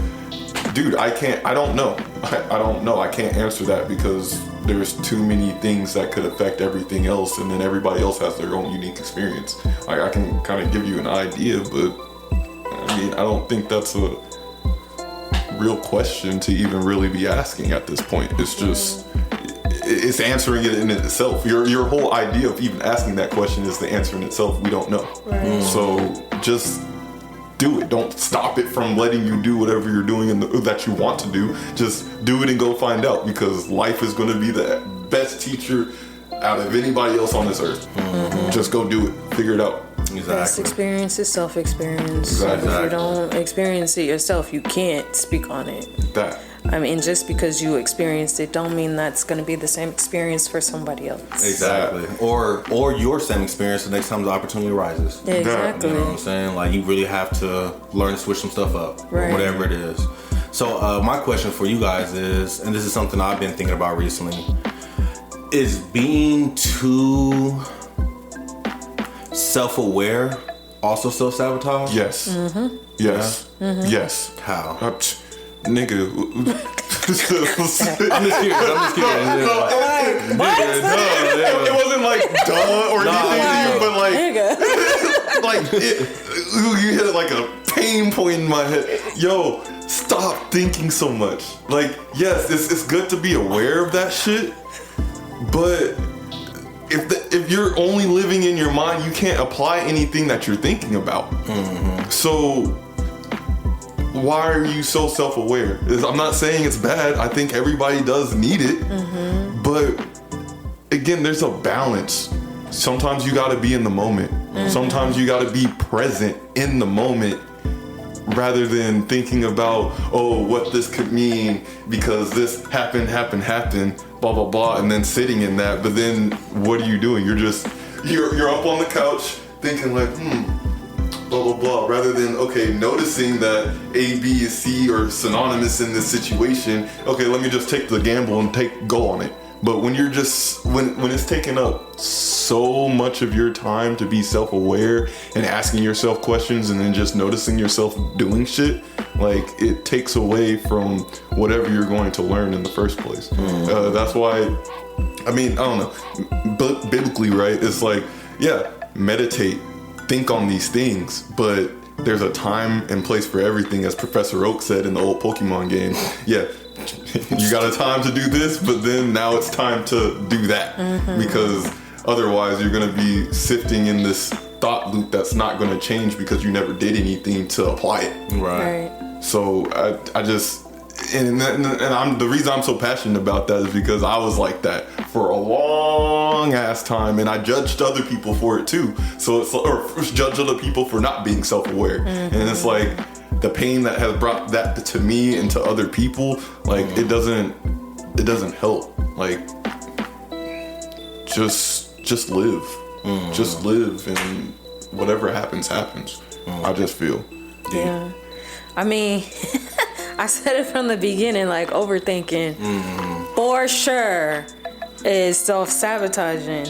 S2: dude, I don't know. I can't answer that because there's too many things that could affect everything else, and then everybody else has their own unique experience. Like I can kind of give you an idea, but I mean, I don't think that's a real question to even really be asking at this point. It's just, it's answering it in itself. Your whole idea of even asking that question is the answer in itself. We don't know. Right. So just do it. Don't stop it from letting you do whatever you're doing that you want to do. Just do it and go find out, because life is going to be the best teacher out of anybody else on this earth. Just go do it. Figure it out.
S1: Exactly.
S3: Best experience is self-experience.
S2: Exactly.
S3: If you don't experience it yourself, you can't speak on it.
S2: That.
S3: I mean, just because you experienced it don't mean that's going to be the same experience for somebody else.
S1: Exactly. Or your same experience the next time the opportunity arises.
S3: Exactly.
S1: You know what I'm saying? Like, you really have to learn to switch some stuff up.
S3: Right.
S1: Whatever it is. So my question for you guys is, and this is something I've been thinking about recently, is being too self-aware also self-sabotage?
S2: Yes. Yes. Yes.
S1: How?
S2: Nigga.
S1: I'm just curious.
S2: It wasn't like duh or anything, but like, you hit it like a pain point in my head. Yo, stop thinking so much. Like, yes, it's good to be aware of that shit, but if you're only living in your mind, you can't apply anything that you're thinking about. So why are you so self-aware? I'm not saying it's bad. I think everybody does need it. But again, there's a balance. Sometimes you gotta be in the moment. Sometimes you gotta be present in the moment rather than thinking about, oh, what this could mean because this happened, blah, blah, blah, and then sitting in that. But then what are you doing? You're you're up on the couch thinking like, blah blah blah, rather than noticing that A, B, is C or synonymous in this situation. Okay, let me just take the gamble and go on it. But when you're just when it's taking up so much of your time to be self-aware and asking yourself questions and then just noticing yourself doing shit, like it takes away from whatever you're going to learn in the first place. That's why, I mean, I don't know, biblically, right? It's like, yeah, meditate, think on these things, but there's a time and place for everything, as Professor Oak said in the old Pokemon game. Yeah, you got a time to do this, but then now it's time to do that, because otherwise you're going to be sifting in this thought loop that's not going to change because you never did anything to apply it.
S1: Right.
S2: So I just, and the reason I'm so passionate about that is because I was like that for a long ass time, and I judged other people for it too. So it's, or judged other people for not being self-aware, and it's like the pain that has brought that to me and to other people, like it doesn't help. Like just live, just live, and whatever happens. I just feel.
S3: Yeah. I mean, I said it from the beginning, like overthinking for sure is self-sabotaging.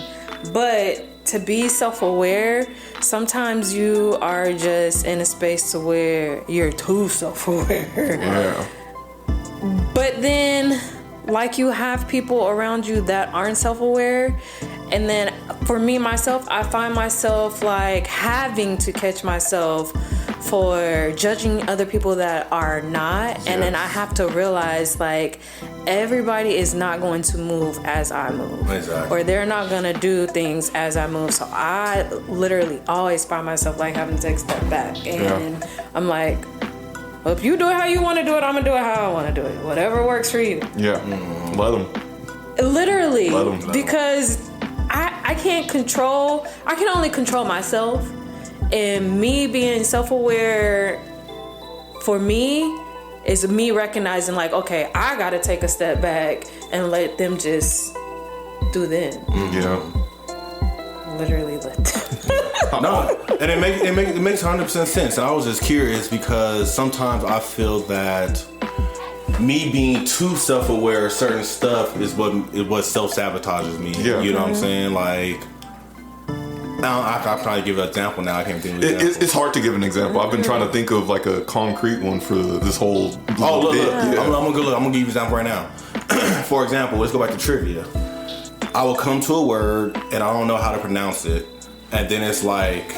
S3: But to be self-aware, sometimes you are just in a space to where you're too self-aware.
S2: Yeah.
S3: But then, like, you have people around you that aren't self-aware. And then for me, myself, I find myself like having to catch myself for judging other people that are not. Yes. And then I have to realize, like, everybody is not going to move as I move.
S1: Exactly.
S3: Or they're not going to do things as I move. So I literally always find myself like having to take a step back. And I'm like, well, if you do it how you want to do it, I'm going to do it how I want to do it. Whatever works for you.
S2: Yeah. Let them.
S3: Literally.
S2: Let them.
S3: Because I can't control, I can only control myself. And me being self-aware for me is me recognizing, like, okay, I got to take a step back and let them just do them.
S2: Yeah.
S3: Literally let them.
S1: No, and it makes 100% sense. And I was just curious because sometimes I feel that me being too self-aware of certain stuff is what self-sabotages me. Yeah. You know what I'm saying? Like, I'll probably give an example now. I can't think of an example.
S2: It's hard to give an example. I've been trying to think of like a concrete one for this whole bit.
S1: Look. Yeah. I'm gonna give you an example right now. For example, let's go back to trivia. I will come to a word and I don't know how to pronounce it, and then it's like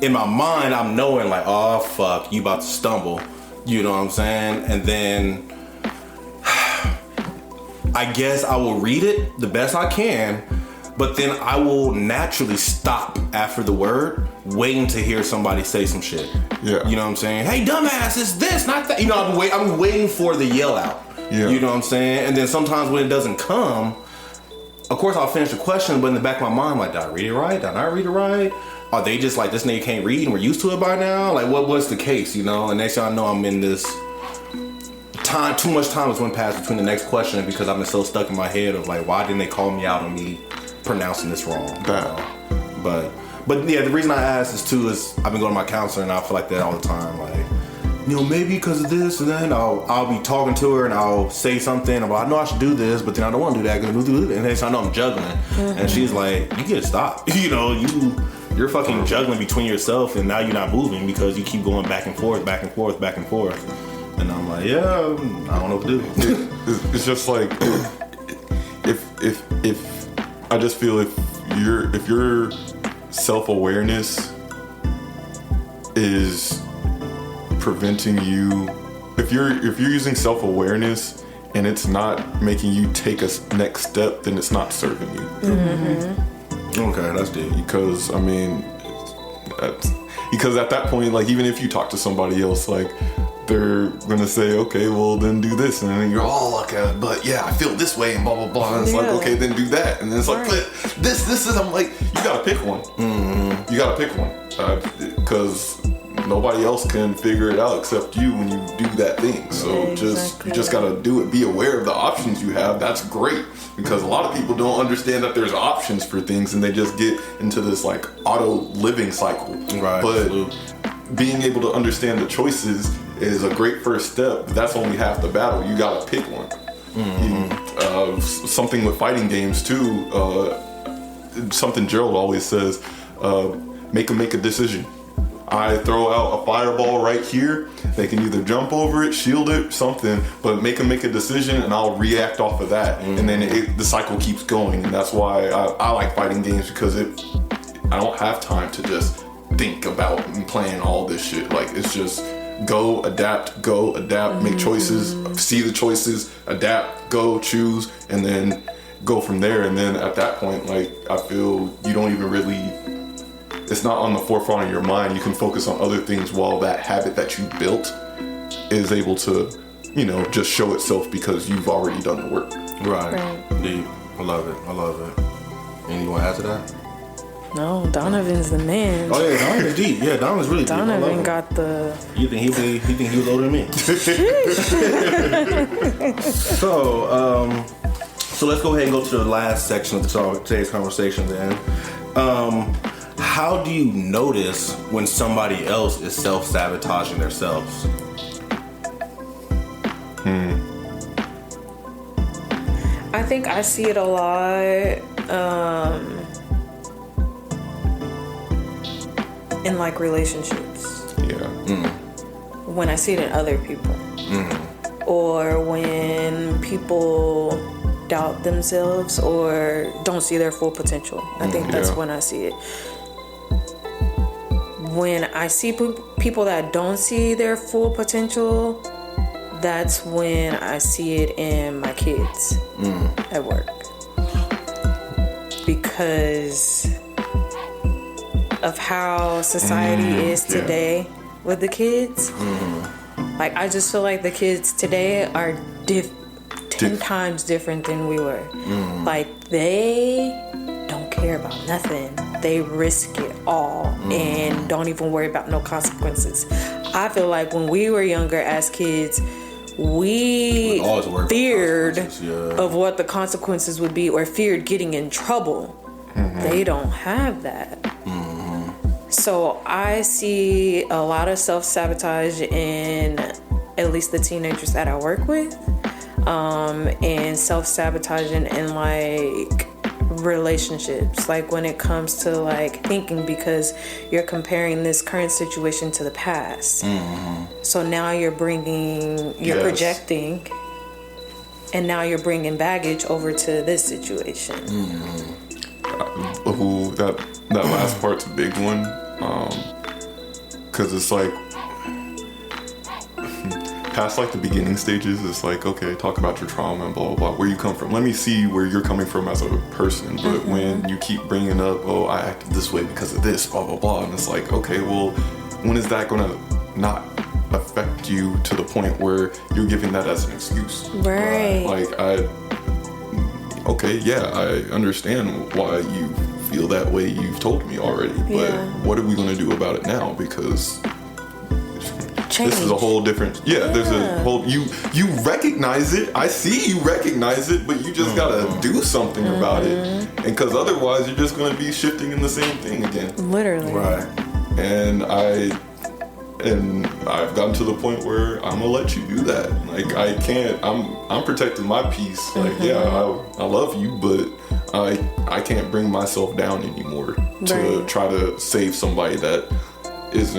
S1: in my mind I'm knowing like, oh fuck, you about to stumble. You know what I'm saying? And then I guess I will read it the best I can, but then I will naturally stop after the word, waiting to hear somebody say some shit.
S2: Yeah.
S1: You know what I'm saying? Hey, dumbass, it's this, not that. You know, I'm waiting for the yell out. Yeah. You know what I'm saying? And then sometimes when it doesn't come, of course I'll finish the question, but in the back of my mind, I'm like, did I read it right? Did I not read it right? Are they just like, this nigga can't read and we're used to it by now? Like, what was the case, you know? And next thing I know, I'm in this time, too much time has went past between the next question because I've been so stuck in my head of like, why didn't they call me out on me pronouncing this wrong? But yeah, the reason I asked is too is I've been going to my counselor and I feel like that all the time. Like, you know, maybe because of this, and then I'll be talking to her and I'll say something about, I know I should do this, but then I don't want to do that because and then I know I'm juggling, and she's like, you gotta stop. You know, you're fucking juggling between yourself, and now you're not moving because you keep going back and forth, back and forth, back and forth. And I'm like, yeah, I don't know what to do.
S2: It's just like if I just feel if your self-awareness is preventing you, if you're using self-awareness and it's not making you take a next step, then it's not serving you.
S1: Okay, that's deep.
S2: Because I mean, because at that point, like, even if you talk to somebody else, like, they're gonna say, okay, well then do this, and then you're all like, but yeah, I feel this way and blah blah blah, and it's like, okay, then do that, and then it's like, but this is, I'm like, you gotta pick one. You gotta pick one, because nobody else can figure it out except you when you do that thing. So you just gotta do it. Be aware of the options you have. That's great, because a lot of people don't understand that there's options for things, and they just get into this like auto living cycle.
S1: Right.
S2: But being able to understand the choices is a great first step. But that's only half the battle. You gotta pick one. Something with fighting games too. Something Gerald always says: make them make a decision. I throw out a fireball right here. They can either jump over it, shield it, something, but make them make a decision, and I'll react off of that. And then the cycle keeps going, and that's why I like fighting games, because I don't have time to just think about and plan all this shit. Like, it's just go, adapt, make choices, see the choices, adapt, go, choose, and then go from there. And then at that point, like, I feel you don't even really, it's not on the forefront of your mind. You can focus on other things while that habit that you built is able to, just show itself because you've already done the work.
S1: Right. Deep. I love it. Anything you want to add to that?
S3: No, Donovan's the man.
S1: Oh yeah, Donovan's deep. Yeah, Donovan's really deep.
S3: Donovan got the...
S1: You think he was older than me? So let's go ahead and go to the last section of today's conversation then. How do you notice when somebody else is self-sabotaging themselves?
S3: I think I see it a lot in like relationships.
S2: Yeah.
S3: When I see it in other people. Or when people doubt themselves or don't see their full potential. I think that's when I see it. When I see people that don't see their full potential, that's when I see it in my kids at work. Because of how society is today with the kids. Like, I just feel like the kids today are 10 times different than we were. Like, they don't care about nothing. They risk it all and don't even worry about no consequences. I feel like when we were younger as kids, we feared of what the consequences would be, or feared getting in trouble. They don't have that. So I see a lot of self-sabotage in at least the teenagers that I work with, and self-sabotaging in like relationships, like when it comes to like thinking, because you're comparing this current situation to the past. So now you're projecting, and now you're bringing baggage over to this situation.
S2: That last part's a big one, because it's like past like the beginning stages, it's like, okay, talk about your trauma and blah blah blah, where you come from. Let me see where you're coming from as a person. But when you keep bringing up, oh, I acted this way because of this, blah blah blah, and it's like, okay, well, when is that gonna not affect you to the point where you're giving that as an excuse?
S3: Right.
S2: I understand why you feel that way. You've told me already, but what are we gonna do about it now? Because this is a whole different. There's a whole. You recognize it. I see you recognize it, but you just gotta do something about it, and because otherwise you're just gonna be shifting in the same thing again.
S3: Literally.
S2: Right. And I've gotten to the point where I'm gonna let you do that. Like, I can't. I'm protecting my peace. Like, I love you, but I can't bring myself down anymore to try to save somebody that is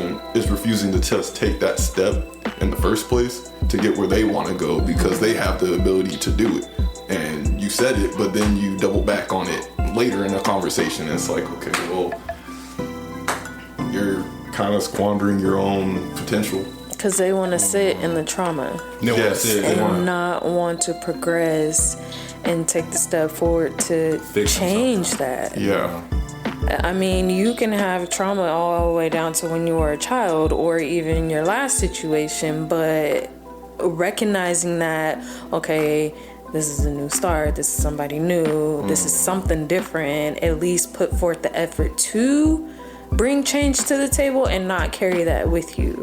S2: refusing to just take that step in the first place to get where they want to go, because they have the ability to do it. And you said it, but then you double back on it later in a conversation. And it's like, okay, well, you're kind of squandering your own potential.
S3: Because they want to sit in the trauma. And not want to progress and take the step forward to change that.
S2: Yeah.
S3: I mean, you can have trauma all the way down to when you were a child, or even your last situation, but recognizing that, okay, this is a new start, this is somebody new, this is something different, at least put forth the effort to bring change to the table and not carry that with you.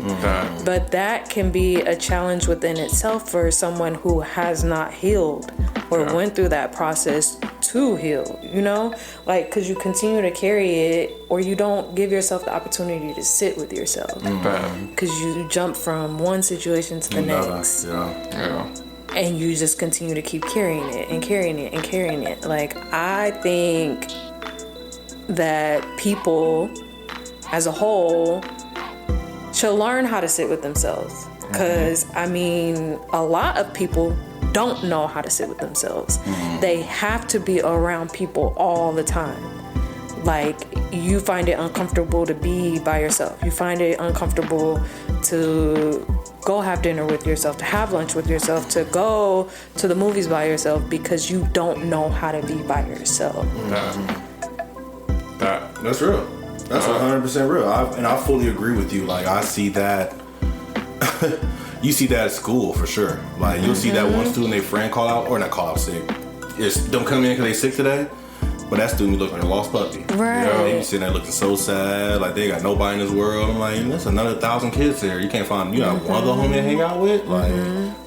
S3: But that can be a challenge within itself for someone who has not healed or went through that process to heal, you know? Like, because you continue to carry it, or you don't give yourself the opportunity to sit with yourself. Because you jump from one situation to the next. And you just continue to keep carrying it and carrying it and carrying it. Like, I think that people as a whole should learn how to sit with themselves. Because, I mean, a lot of people don't know how to sit with themselves. They have to be around people all the time. Like, you find it uncomfortable to be by yourself. You find it uncomfortable to go have dinner with yourself, to have lunch with yourself, to go to the movies by yourself, because you don't know how to be by yourself.
S1: That's real. That's 100% real. I fully agree with you. Like, I see that. You see that at school for sure. Like, you'll see that one student, their friend call out, or not call out sick. It's don't come in because they sick today. But that student look like a lost puppy.
S3: Right.
S1: You know, they be sitting there looking so sad, like they got nobody in this world. I'm like, there's another 1,000 kids here. You can't find, you got one little homie to hang out with? Like,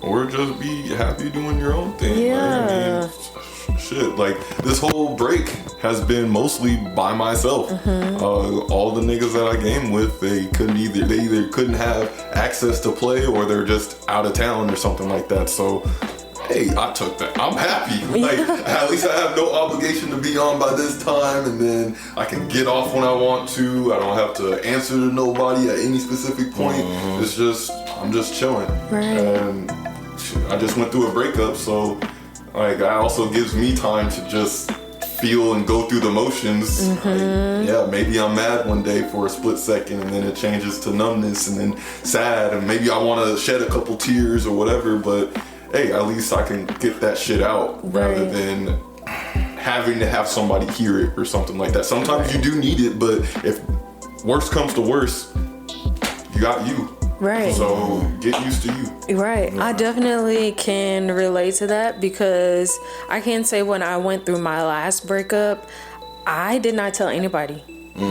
S2: or just be happy doing your own thing.
S3: Yeah.
S2: Like, I mean, shit, like, this whole break has been mostly by myself. All the niggas that I game with, they either couldn't have access to play, or they're just out of town or something like that. So, hey, I took that. I'm happy. Like, at least I have no obligation to be on by this time, and then I can get off when I want to. I don't have to answer to nobody at any specific point. It's just, I'm just chilling. And I just went through a breakup, so like, that also gives me time to just feel and go through the motions. Like, yeah, maybe I'm mad one day for a split second, and then it changes to numbness, and then sad, and maybe I want to shed a couple tears or whatever, but hey, at least I can get that shit out rather than having to have somebody hear it or something like that. Sometimes you do need it, but if worst comes to worst, you got you.
S3: Right.
S2: So get used to you.
S3: Right. I definitely can relate to that, because I can say when I went through my last breakup, I did not tell anybody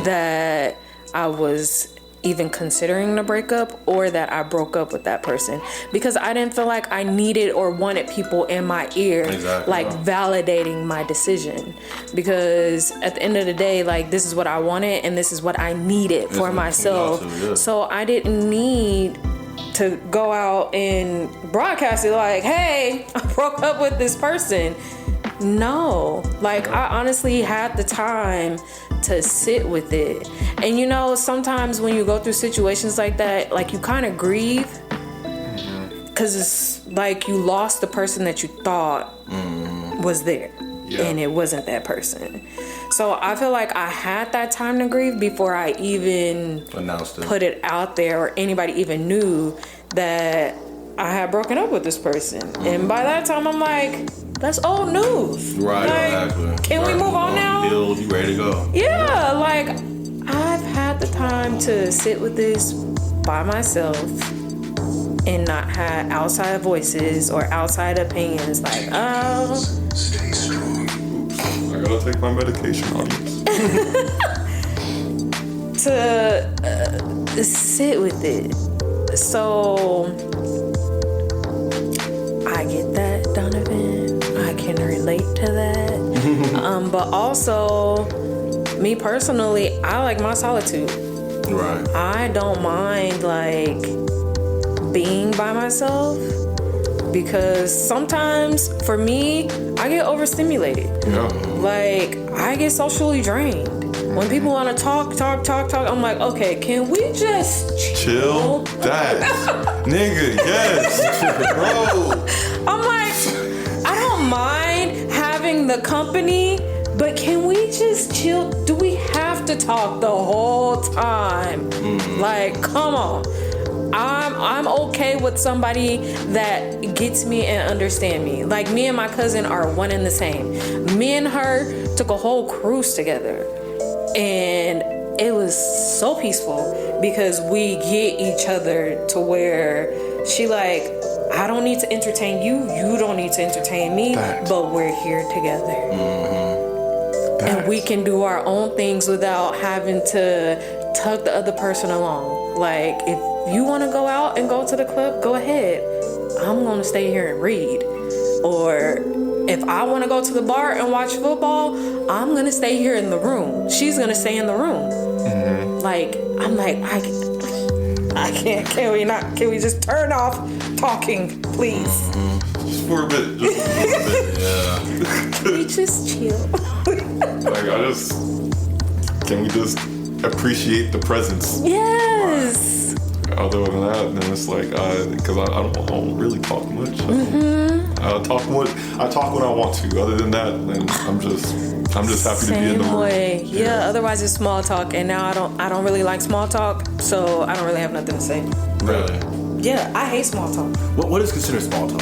S3: that I was even considering the breakup or that I broke up with that person, because I didn't feel like I needed or wanted people in my ear like validating my decision, because at the end of the day, like, this is what I wanted and this is what I needed for myself. So I didn't need to go out and broadcast it like, hey, I broke up with this person. No, like, I honestly had the time to sit with it. And you know, sometimes when you go through situations like that, like, you kind of grieve, because it's like you lost the person that you thought was there, and it wasn't that person. So I feel like I had that time to grieve before I even
S1: announced it,
S3: put it out there, or anybody even knew that I had broken up with this person. And by that time, I'm like, that's old news.
S1: Right,
S3: like,
S1: exactly.
S3: Can we move on now?
S1: Build, you ready to go?
S3: Yeah, like, I've had the time to sit with this by myself and not have outside voices or outside opinions like, oh.
S2: Stay strong. I gotta take my medication, audience.
S3: To sit with it. So, I get that, Donovan. I can relate to that. But also, me personally, I like my solitude.
S1: Right.
S3: I don't mind, like, being by myself, because sometimes, for me, I get overstimulated. Like, I get socially drained. When people want to talk, I'm like, okay, can we just chill?
S2: That. Nigga, yes. Bro.
S3: I'm like, I don't mind having the company, but can we just chill? Do we have to talk the whole time? Like, come on. I'm okay with somebody that gets me and understand me. Like, me and my cousin are one and the same. Me and her took a whole cruise together, and it was so peaceful because we get each other to where she like, I don't need to entertain you, you don't need to entertain me, but we're here together. And we can do our own things without having to tug the other person along. Like, if you want to go out and go to the club, go ahead. I'm going to stay here and read. Or if I want to go to the bar and watch football, I'm going to stay here in the room. She's going to stay in the room. Mm-hmm. Like, I'm like, I can't. Can we just turn off talking, please?
S2: Mm-hmm. Just for a bit. Yeah.
S3: Can we just chill?
S2: Can we just appreciate the presence?
S3: Yes.
S2: Other than that, then it's like, because I don't really talk much. I talk when I want to. Other than that, then I'm just happy to be in the room.
S3: Way. Yeah. Otherwise, it's small talk, and now I don't really like small talk, so I don't really have nothing to say.
S1: Really?
S3: Yeah, I hate small talk.
S1: What is considered small talk?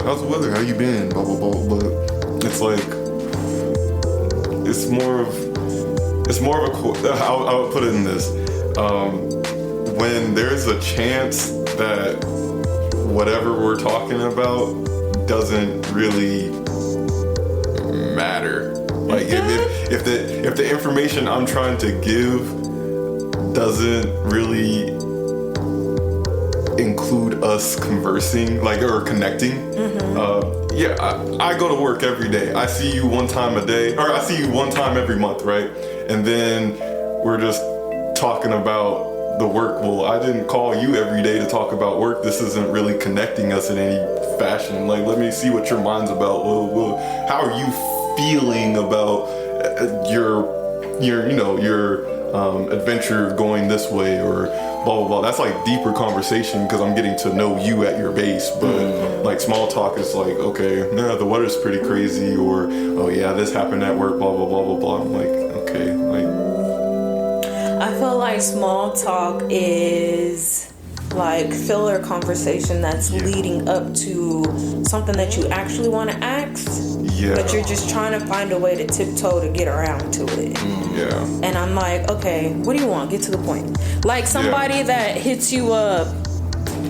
S2: How's the weather? How you been? Blah blah blah. But it's like, it's more of a. I would put it in this. When there's a chance that whatever we're talking about doesn't really matter. Like if the information I'm trying to give doesn't really include us conversing, like, or connecting. I go to work every day. I see you one time a day, or I see you one time every month, right? And then we're just talking about the work. Well, I didn't call you every day to talk about work. This isn't really connecting us in any fashion. Like, let me see what your mind's about. Well, how are you feeling about your adventure going this way, or blah blah blah. That's like deeper conversation because I'm getting to know you at your base. But like small talk is like, okay, the weather's pretty crazy, or oh yeah, this happened at work, blah blah blah blah blah. I'm like, okay, like.
S3: I feel like small talk is like filler conversation that's leading up to something that you actually want to ask, but you're just trying to find a way to tiptoe to get around to it. And I'm like, okay, what do you want? Get to the point. Like somebody that hits you up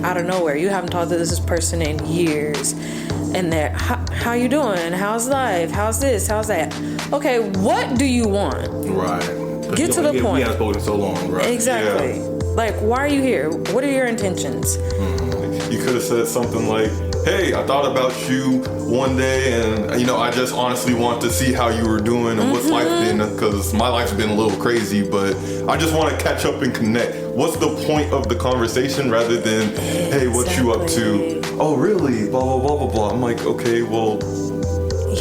S3: out of nowhere. You haven't talked to this person in years, and they're, how you doing? How's life? How's this? How's that? Okay, what do you want?
S1: Right.
S3: Get to the point.
S1: We haven't spoken so long, right?
S3: Exactly. Like, why are you here? What are your intentions?
S2: You could have said something like, hey, I thought about you one day, and I just honestly want to see how you were doing and what's life been, because my life's been a little crazy, but I just want to catch up and connect. What's the point of the conversation rather than, hey, what you up to? Oh, really? Blah, blah, blah, blah, blah. I'm like, okay, well,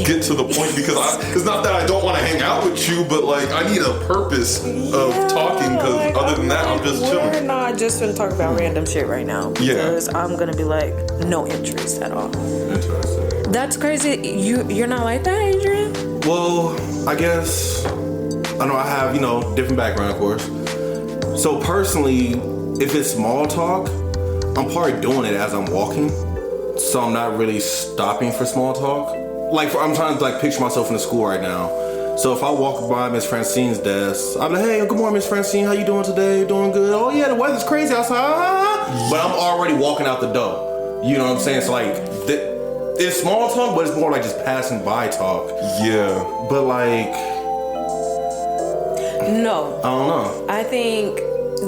S2: get to the point, because it's not that I don't want to hang out with you, but like I need a purpose of talking, because like, other than that, I'm just chilling.
S3: We're not just gonna talk about random shit right now, because I'm gonna be like, no interest at all.
S1: Interesting.
S3: That's crazy. You're not like that, Adrian?
S1: Well, I guess I know I have different background, of course. So personally, if it's small talk, I'm probably doing it as I'm walking, so I'm not really stopping for small talk. Like, I'm trying to picture myself in the school right now. So if I walk by Miss Francine's desk, I'm like, hey, good morning, Miss Francine. How you doing today? Doing good? Oh yeah, the weather's crazy outside. But I'm already walking out the door. You know what I'm saying? So like, it's small talk, but it's more like just passing by talk.
S2: Yeah.
S1: But like,
S3: no.
S1: I don't know.
S3: I think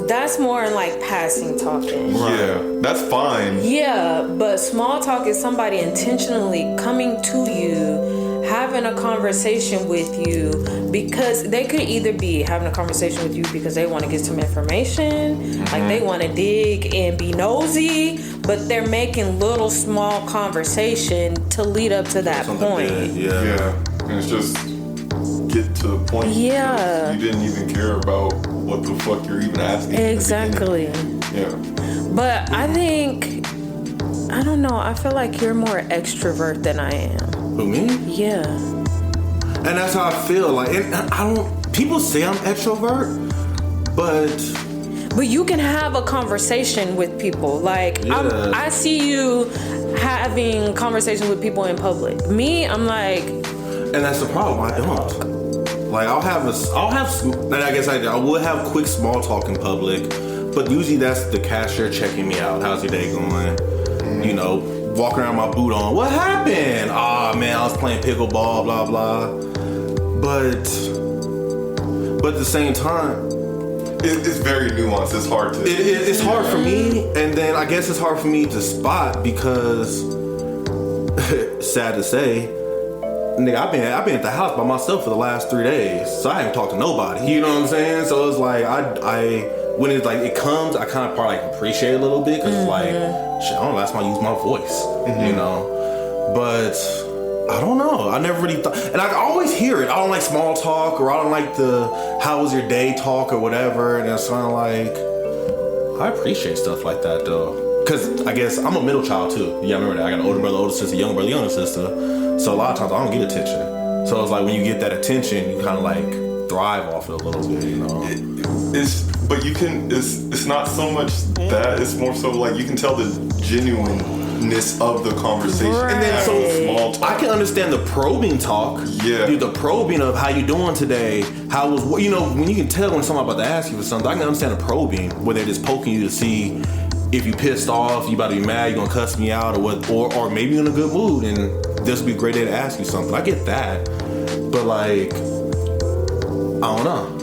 S3: that's more like passing talking.
S2: Yeah, that's fine.
S3: Yeah, but small talk is somebody intentionally coming to you, having a conversation with you, because they could either be having a conversation with you because they want to get some information, like they want to dig and be nosy, but they're making little small conversation to lead up to that point.
S2: Yeah. And it's just get to the point.
S3: Yeah.
S2: You didn't even care about what the fuck you're even asking.
S3: Exactly.
S2: Yeah.
S3: But I think, I don't know, I feel like you're more extrovert than I am.
S1: Who, me?
S3: Yeah.
S1: And that's how I feel. Like, people say I'm extrovert, but
S3: you can have a conversation with people. Like, I see you having conversations with people in public. Me, I'm like...
S1: And that's the problem, I don't. Like, I will have quick small talk in public, but usually that's the cashier checking me out. How's your day going? Walking around my boot on. What happened? Ah, man, I was playing pickleball, blah, blah. But at the same time,
S2: It's very nuanced. It's hard to.
S1: It's hard for me, and then I guess it's hard for me to spot because, sad to say, nigga, I've been at the house by myself for the last 3 days, so I haven't talked to nobody. You know what I'm saying? So it's like I when it's like it comes, I kind of probably like appreciate it a little bit because it's like, shit, I don't know, that's why I use my voice. You know, but. I don't know. I never really thought, and I always hear it. I don't like small talk, or I don't like the "how was your day" talk, or whatever. And it's kind of like I appreciate stuff like that though, because I guess I'm a middle child too. Yeah, I remember that. I got an older brother, older sister, younger brother, younger sister. So a lot of times I don't get attention. So it's like when you get that attention, you kind of like thrive off it a little bit, you know.
S2: But you can. It's not so much that. It's more so like you can tell the genuineness of the conversation.
S3: Right.
S1: And then so
S2: small talk.
S1: I can understand the probing talk.
S2: Yeah.
S1: Dude, the probing of how you doing today, how was, you know, when you can tell when someone's about to ask you for something, I can understand the probing where they're just poking you to see if you pissed off, you about to be mad, you gonna cuss me out or what, or maybe you're in a good mood and this would be a great day to ask you something. I get that. But like, I don't know.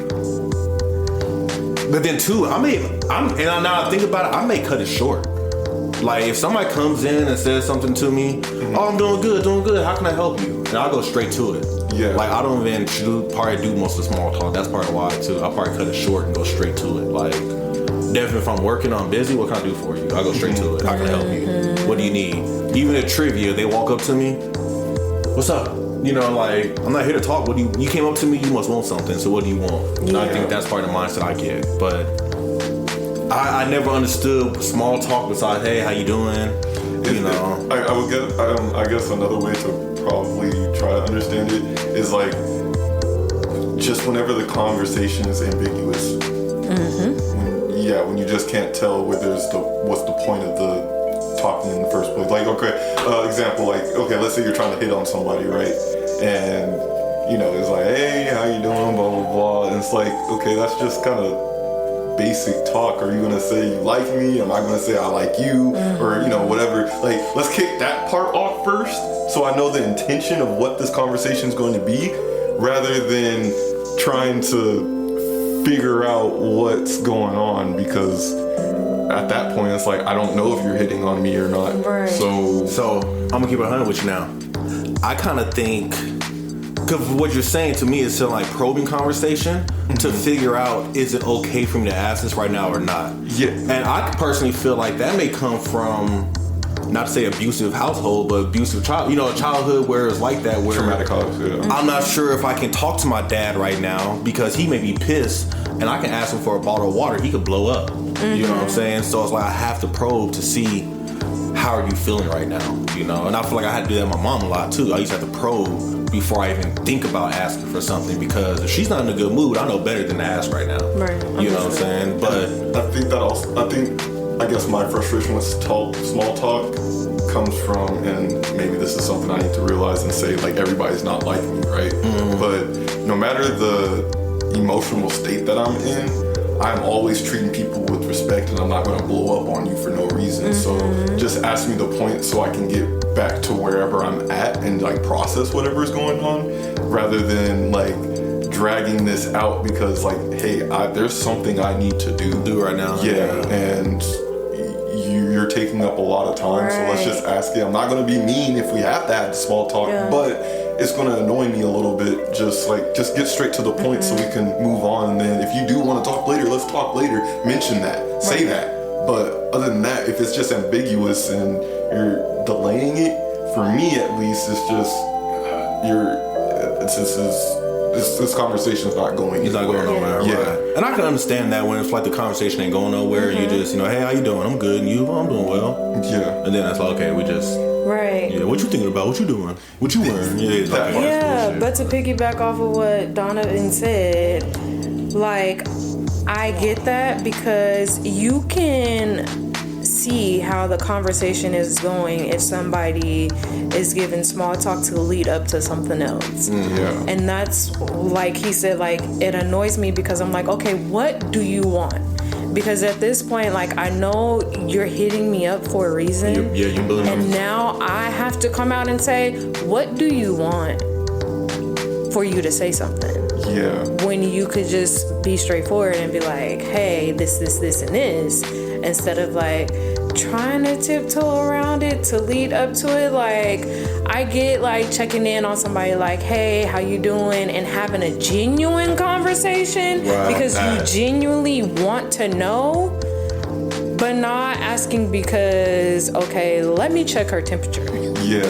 S1: But then too, now I think about it, I may cut it short. Like if somebody comes in and says something to me, oh, I'm doing good, how can I help you? And I'll go straight to it.
S2: Yeah.
S1: Like I don't even probably do most of the small talk. That's part of why too. I'll probably cut it short and go straight to it. Like definitely if I'm working, I'm busy, what can I do for you? I'll go straight to it. How can I help you? What do you need? Even at trivia, they walk up to me, what's up? You know, like, I'm not here to talk. What do you came up to me, you must want something, so what do you want? And I think that's part of the mindset I get. But I never understood small talk besides, hey, how you doing? You know.
S2: I guess another way to probably try to understand it is like, just whenever the conversation is ambiguous. When you just can't tell what's the point of the talking in the first place. Like, okay, example, like, okay, let's say you're trying to hit on somebody, right? And, you know, it's like, hey, how you doing, blah, blah, blah. And it's like, okay, that's just kind of basic talk. Are you going to say you like me? Am I going to say I like you? Or, you know, whatever. Like, let's kick that part off first so I know the intention of what this conversation is going to be, rather than trying to figure out what's going on, because at that point it's like I don't know if you're hitting on me or not.
S3: Right.
S1: So I'm gonna keep it 100 with you now. I kind of think, because what you're saying to me is still like probing conversation to figure out, is it okay for me to ask this right now or not?
S2: Yeah.
S1: And I personally feel like that may come from, not to say abusive household, but abusive child, you know, a childhood where it's like that, where
S2: Traumatic childhood. Yeah.
S1: I'm not sure if I can talk to my dad right now because he may be pissed and I can ask him for a bottle of water, he could blow up. You know what I'm saying? So it's like I have to probe to see, how are you feeling right now? You know, and I feel like I had to do that with my mom a lot too. I used to have to probe before I even think about asking for something, because if she's not in a good mood, I know better than to ask right now.
S3: Right.
S1: You know what I'm saying? But
S2: I guess my frustration with small talk comes from, and maybe this is something I need to realize and say, like, everybody's not like me, right? But no matter the emotional state that I'm in, I'm always treating people with respect, and I'm not going to blow up on you for no reason. So just ask me the point so I can get back to wherever I'm at and like process whatever's going on, rather than like dragging this out because like, hey, there's something I need to do
S1: right now.
S2: Yeah, and you're taking up a lot of time, so let's just ask it. I'm not going to be mean if we have to have the small talk, but it's going to annoy me a little bit. Just get straight to the point so we can move on. And then if you do want to talk later, let's talk later. Mention that, say that. But other than that, if it's just ambiguous and you're delaying it, for me at least, it's just this conversation's not going anywhere.
S1: It's not going nowhere.
S2: Yeah.
S1: Right. And I can understand that when it's like the conversation ain't going nowhere. You just, you know, hey, how you doing? I'm good. And you? I'm doing well.
S2: Yeah.
S1: And then it's like, okay, we just...
S3: Right.
S1: Yeah, what you thinking about? What you doing? What you wearing?
S3: But to piggyback off of what Donovan said, like, I get that because you can see how the conversation is going if somebody is giving small talk to lead up to something else. And that's, like he said, like, it annoys me because I'm like, okay, what do you want? Because at this point, like, I know you're hitting me up for a reason.
S1: You believe.
S3: And now I have to come out and say, what do you want for you to say something?
S2: Yeah.
S3: When you could just be straightforward and be like, hey, this, and this, instead of like trying to tiptoe around it to lead up to it. Like, I get like checking in on somebody like, hey, how you doing? And having a genuine conversation because you genuinely want to know, but not asking because, okay, let me check her temperature.
S2: Yeah,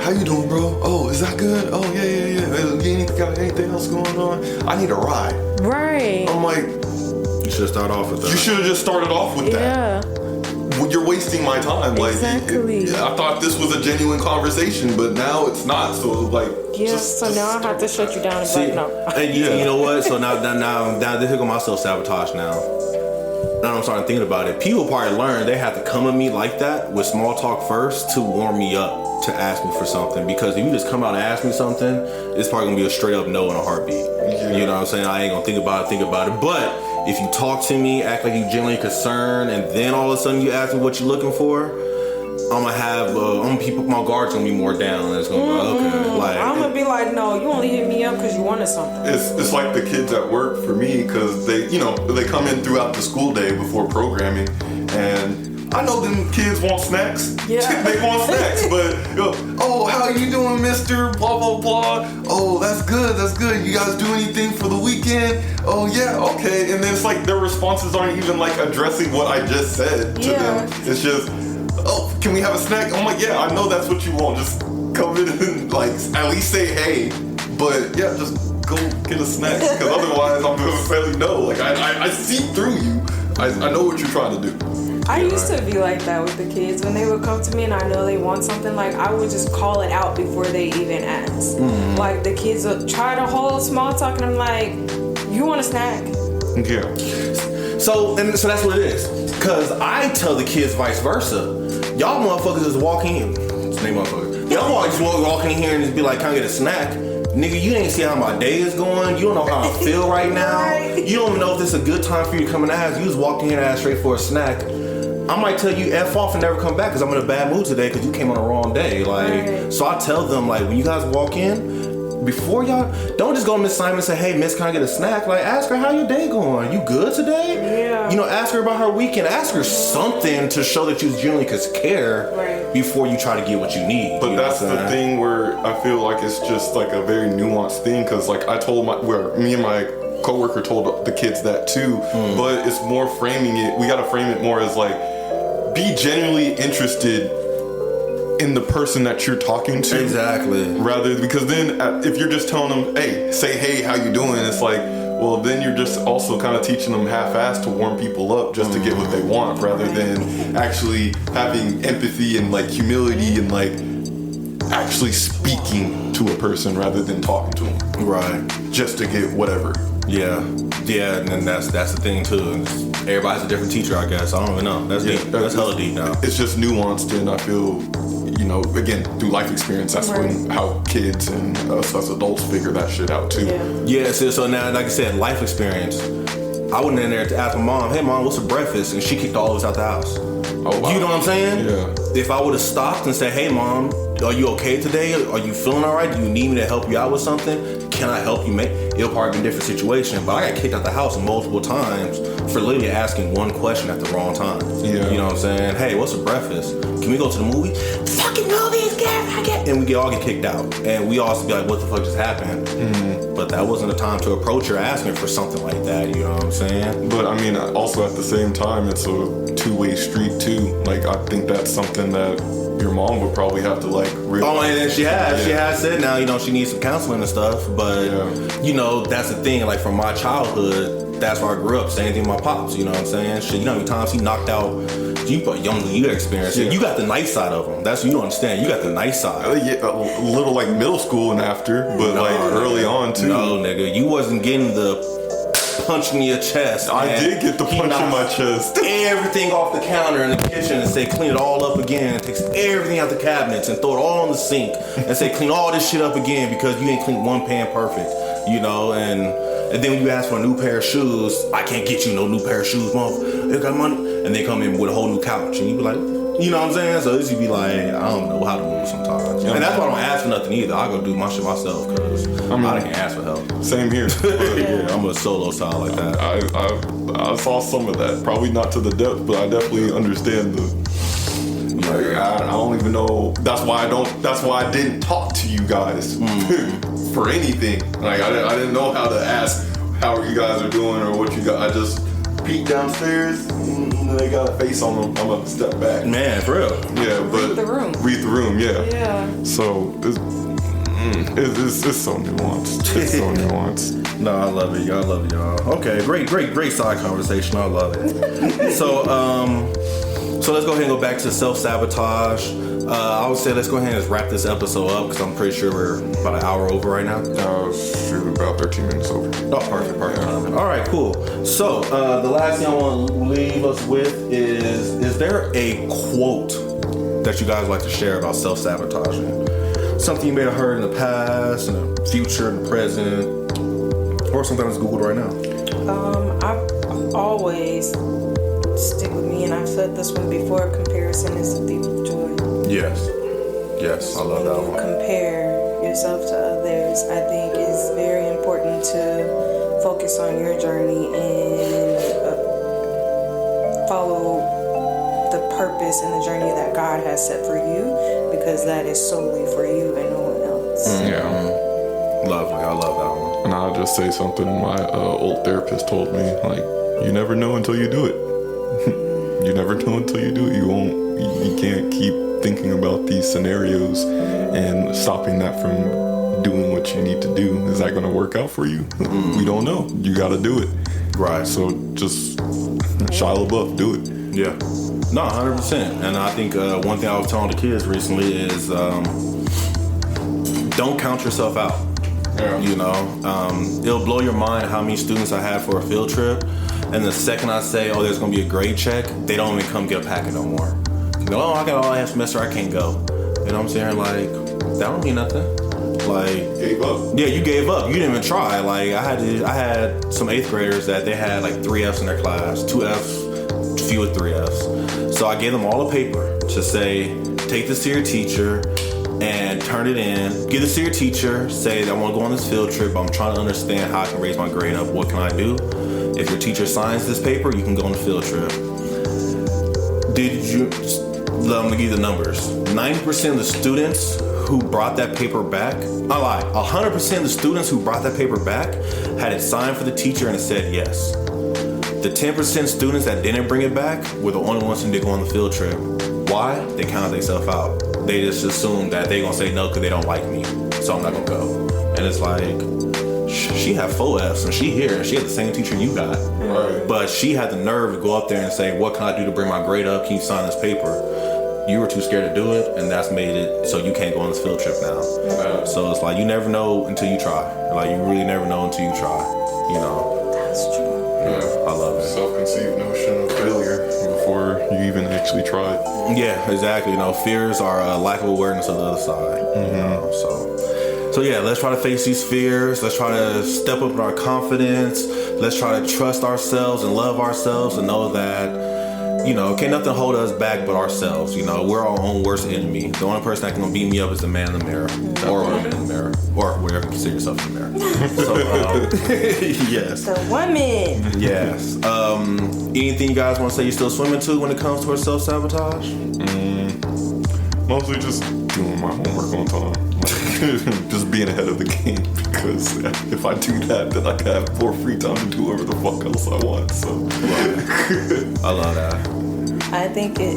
S2: how you doing, bro? Oh, is that good? Oh, yeah. You got anything else going on? I need a ride.
S3: Right.
S2: I'm like,
S1: you should start off with that.
S2: You should have just started off with that. Yeah. You're wasting my time. Like,
S3: exactly.
S2: I thought this was a genuine conversation, but now it's not. So like,
S3: so now I have to shut you down and be like, no.
S1: And you know what? So now here go my self-sabotage now. Now I'm starting thinking about it. People probably learn they have to come at me like that with small talk first to warm me up to ask me for something. Because if you just come out and ask me something, it's probably gonna be a straight up no in a heartbeat. Yeah. You know what I'm saying? I ain't gonna think about it. But if you talk to me, act like you genuinely concerned, and then all of a sudden you ask me what you're looking for, I'm gonna have my guard's gonna be more down. It's gonna be like, okay, like
S3: I'm gonna be like, no, you only hit me up because you wanted something.
S2: It's like the kids at work for me, because they come in throughout the school day before programming, and I know them kids want snacks.
S3: Yeah.
S2: They want snacks, but oh, how you doing, Mister? Blah blah blah. Oh, that's good. You guys do anything for the weekend? Oh yeah, okay. And then it's like their responses aren't even like addressing what I just said to them. It's just, oh, can we have a snack? I'm like, yeah, I know that's what you want. Just come in and like at least say hey. But yeah, just go get a snack, because otherwise I'm gonna say no. Like I see through you. I know what you're trying to do.
S3: I used to be like that with the kids. When they would come to me and I know they want something, like I would just call it out before they even ask. Mm-hmm. Like the kids would try to hold small talk and I'm like, you want a snack?
S2: Yeah.
S1: So that's what it is. Cause I tell the kids vice versa. Y'all motherfuckers just walk in. Name motherfuckers. Y'all just walk in here and just be like, can I get a snack? Nigga, you ain't see how my day is going. You don't know how I feel right now. You don't even know if this is a good time for you to come and ask. You just walk in here and ask straight for a snack. I might tell you F off and never come back because I'm in a bad mood today because you came on the wrong day. Like, so I tell them, like, when you guys walk in, before y'all, don't just go to Miss Simon and say, hey, Miss, can I get a snack? Like, ask her, how your day going? You good today?
S3: Yeah.
S1: You know, ask her about her weekend. Ask her something to show that you genuinely care before you try to get what you need.
S2: But that's the thing where I feel like it's just like a very nuanced thing, because like I told me and my coworker told the kids that too, but it's more framing it. We gotta frame it more as like, be genuinely interested in the person that you're talking to.
S1: Exactly.
S2: Rather, because then if you're just telling them, hey, say hey, how you doing? It's like, well, then you're just also kind of teaching them half-assed to warm people up just to get what they want, rather than actually having empathy and like humility and like actually speaking to a person rather than talking to them.
S1: Right.
S2: Just to get whatever.
S1: Yeah, and then that's the thing too. Everybody's a different teacher, I guess. I don't even know. That's deep. That's hella deep now.
S2: It's just nuanced, and I feel, again, through life experience, that's how kids and us as adults figure that shit out too.
S1: Yeah. So now, like I said, life experience. I went in there to ask my mom, hey mom, what's for breakfast? And she kicked all of us out the house. Oh, wow. You know what I'm saying?
S2: Yeah.
S1: If I would have stopped and said, hey mom, are you okay today? Are you feeling all right? Do you need me to help you out with something? Can I help you it'll probably be a different situation. But I got kicked out the house multiple times for literally asking one question at the wrong time.
S2: Yeah.
S1: You know what I'm saying? Hey, what's for breakfast? Can we go to the movie? Fucking movies, and we all get kicked out. And we also be like, what the fuck just happened? Mm-hmm. But that wasn't the time to approach her asking for something like that, you know what I'm saying?
S2: But I mean, also at the same time, it's a two-way street too. Like, I think that's something that your mom would probably have to like really.
S1: Oh, and then she has said now, she needs some counseling and stuff. But that's the thing. Like from my childhood, that's where I grew up. Same thing with my pops. You know what I'm saying? Shit, how many times he knocked out. You experienced it. You got the nice side of him. That's what you don't understand. You got the nice side.
S2: A little like middle school and after, but like early on too.
S1: No, nigga, you wasn't getting the punch in your chest.
S2: I did get the punch in my chest.
S1: Everything off the counter in the kitchen and say clean it all up again. Takes everything out the cabinets and throw it all in the sink and say clean all this shit up again because you ain't cleaned one pan perfect. And then when you ask for a new pair of shoes, I can't get you no new pair of shoes, mom. They got money. And they come in with a whole new couch. And you be like, You know what I'm saying? So this would be like, I don't know how to move sometimes. And that's why I don't ask for nothing either. I go do my shit myself because I can't ask for help.
S2: Same here.
S1: Yeah, I'm a solo style like that.
S2: I saw some of that. Probably not to the depth, but I definitely understand the. Like, I don't even know. That's why I didn't talk to you guys for anything. Like I didn't know how to ask how you guys are doing or what you got. I just peeked downstairs. They got a face on them. I'm gonna step back.
S1: Man, for real.
S2: Yeah, but
S3: read the room.
S2: Read the room. Yeah.
S3: Yeah.
S2: So it's so nuanced. It's so nuanced.
S1: No, I love it. I love y'all. Okay, great side conversation. I love it. So let's go ahead and go back to self-sabotage. I would say let's go ahead and just wrap this episode up because I'm pretty sure we're about an hour over right now.
S2: Shoot, about 13 minutes over.
S1: Oh, perfect. Yeah. All right, cool. So the last thing I want to leave us with is there a quote that you guys like to share about self-sabotaging? Something you may have heard in the past, in the future, in the present, or something that's Googled right now?
S3: I've always stick with me, and I've said this one before. Comparison is the thief of joy.
S1: Yes, I love that one.
S3: When you compare yourself to others, I think it's very important to focus on your journey and follow the purpose and the journey that God has set for you, because that is solely for you and no one else.
S2: Yeah.
S1: Lovely. I love that one.
S2: And I'll just say something my old therapist told me, like, you never know until you do it. You never know until you do it. You can't keep thinking about these scenarios and stopping that from doing what you need to do. Is that going to work out for you? We don't know. You got to do it.
S1: Right.
S2: So just Shia LaBeouf, do it.
S1: Yeah. No, 100%. And I think one thing I was telling the kids recently is don't count yourself out.
S2: Yeah.
S1: You know, it'll blow your mind how many students I had for a field trip. And the second I say, oh, there's going to be a grade check, they don't even come get a packet no more. You know, oh, I got all half semester, I can't go. You know what I'm saying? Like, that don't mean nothing. Like,
S2: Gave up.
S1: Yeah, you gave up. You didn't even try. Like, I had some 8th graders that they had like 3 Fs in their class, 2 Fs, a few with 3 Fs. So I gave them all a paper to say, take this to your teacher and turn it in. Give this to your teacher, say that I want to go on this field trip, but I'm trying to understand how I can raise my grade up. What can I do? If your teacher signs this paper, you can go on the field trip. I'm gonna give you the numbers. 90% of the students who brought that paper back, I lied, 100% of the students who brought that paper back had it signed for the teacher and it said yes. The 10% students that didn't bring it back were the only ones who did go on the field trip. Why? They counted themselves out. They just assumed that they gonna say no because they don't like me, so I'm not gonna go. And it's like, she had 4 Fs and she here and she had the same teacher you got.
S2: Right.
S1: But she had the nerve to go up there and say, what can I do to bring my grade up? Can you sign this paper? You were too scared to do it, and that's made it so you can't go on this field trip now.
S2: Right.
S1: So it's like, you never know until you try. Like, you really never know until you try, you know?
S3: That's true.
S2: Yeah.
S1: I love it.
S2: Self-conceived notion of failure before you even actually tried.
S1: Yeah, exactly. You know, fears are a lack of awareness of the other side. You know, so yeah, let's try to face these fears. Let's try to step up in our confidence. Let's try to trust ourselves and love ourselves and know that, you know, can't nothing hold us back but ourselves. You know, we're our own worst enemy. The only person that can beat me up is the man in the mirror, or a woman in the mirror, or wherever you consider yourself in the mirror. So, yes.
S3: The woman.
S1: Yes. Anything you guys want to say you're still swimming to when it comes towards self-sabotage?
S2: Mostly just doing my homework on time. Just being ahead of the game, because if I do that, then I can have more free time to do whatever the fuck else I want. So
S1: I love that.
S3: I think I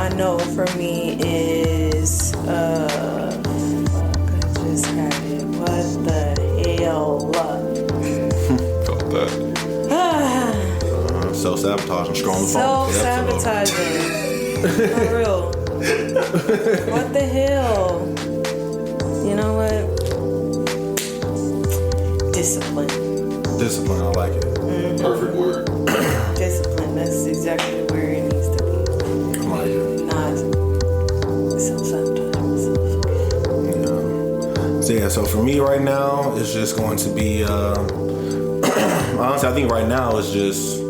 S3: know for me is, fuck, I just had it. What the hell?
S2: felt that.
S1: Self-sabotaging, strong phone.
S3: Self-sabotaging. For real. What the hell? You know what? Discipline.
S1: Discipline, I like it.
S3: Mm-hmm.
S2: Perfect word.
S3: Discipline, that's exactly where it needs to be.
S1: I like it.
S3: Not self-sabotage myself.
S1: Yeah. So yeah, so for me right now, it's just going to be, honestly, I think right now it's just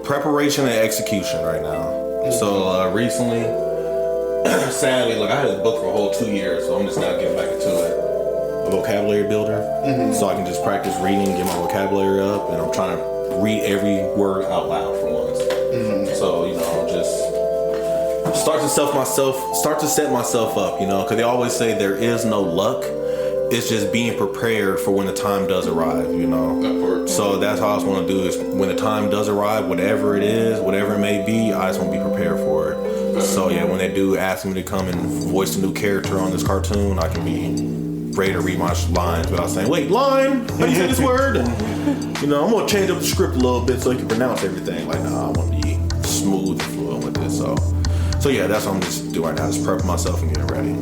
S1: preparation and execution right now. So recently, sadly, like I had this book for a whole 2 years, so I'm just now getting back into it. A vocabulary builder, so I can just practice reading, get my vocabulary up, and I'm trying to read every word out loud for once. So just start to set myself up, because they always say there is no luck. It's just being prepared for when the time does arrive, That part. So that's how I just want to do is when the time does arrive, whatever it is, whatever it may be, I just want to be prepared for it. So yeah, when they do ask me to come and voice a new character on this cartoon, I can be ready to read my lines without saying, wait, line, how do you say this word? And I'm going to change up the script a little bit so you can pronounce everything. Like, nah, I want to be smooth and fluent with this. So yeah, that's what I'm just doing right now, just prepping myself and getting ready.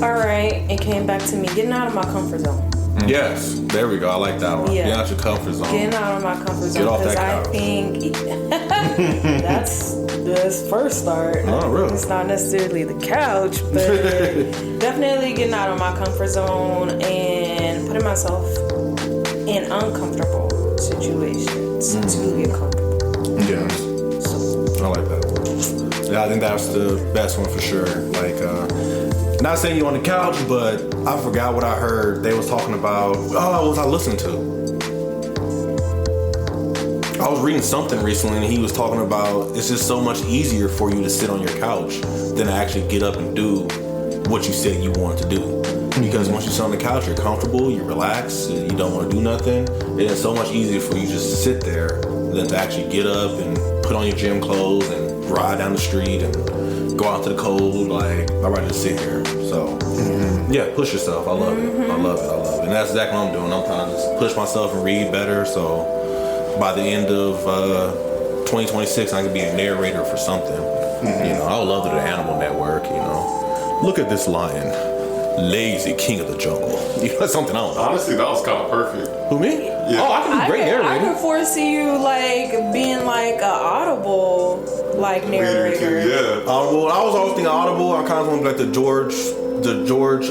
S3: All right, it came back to me getting out of my comfort zone.
S1: Yes, there we go. I like that one.
S3: Yeah.
S1: Get out your comfort zone.
S3: Getting out of my comfort zone.
S1: Get off that
S3: Because
S1: couch.
S3: I think that's the first start.
S1: Oh, really?
S3: It's not necessarily the couch, but definitely getting out of my comfort zone and putting myself in uncomfortable situations to get comfortable.
S1: Yeah. I like that one. Yeah, I think that's the best one for sure. Like, not saying you on the couch, but I forgot what I heard. They was talking about, what was I listening to? I was reading something recently and he was talking about it's just so much easier for you to sit on your couch than to actually get up and do what you said you wanted to do. Because once you sit on the couch, you're comfortable, you relax, you don't want to do nothing. It is so much easier for you just to sit there than to actually get up and put on your gym clothes and ride down the street and go out to the cold. Like, I'd rather just sit here. So, yeah, push yourself. I love it. I love it. And that's exactly what I'm doing. I'm trying to just push myself and read better. So, by the end of 2026, I can be a narrator for something. I would love to do the Animal Network, Look at this lion. Lazy king of the jungle. That's something I don't know.
S2: Honestly, that was kind of perfect.
S1: Who, me?
S2: Yeah.
S1: Oh, I can be great narrator.
S3: I could foresee you being like a Audible narrator.
S2: Too, yeah.
S1: Audible. I was always thinking Audible. I kind of want to be like the George.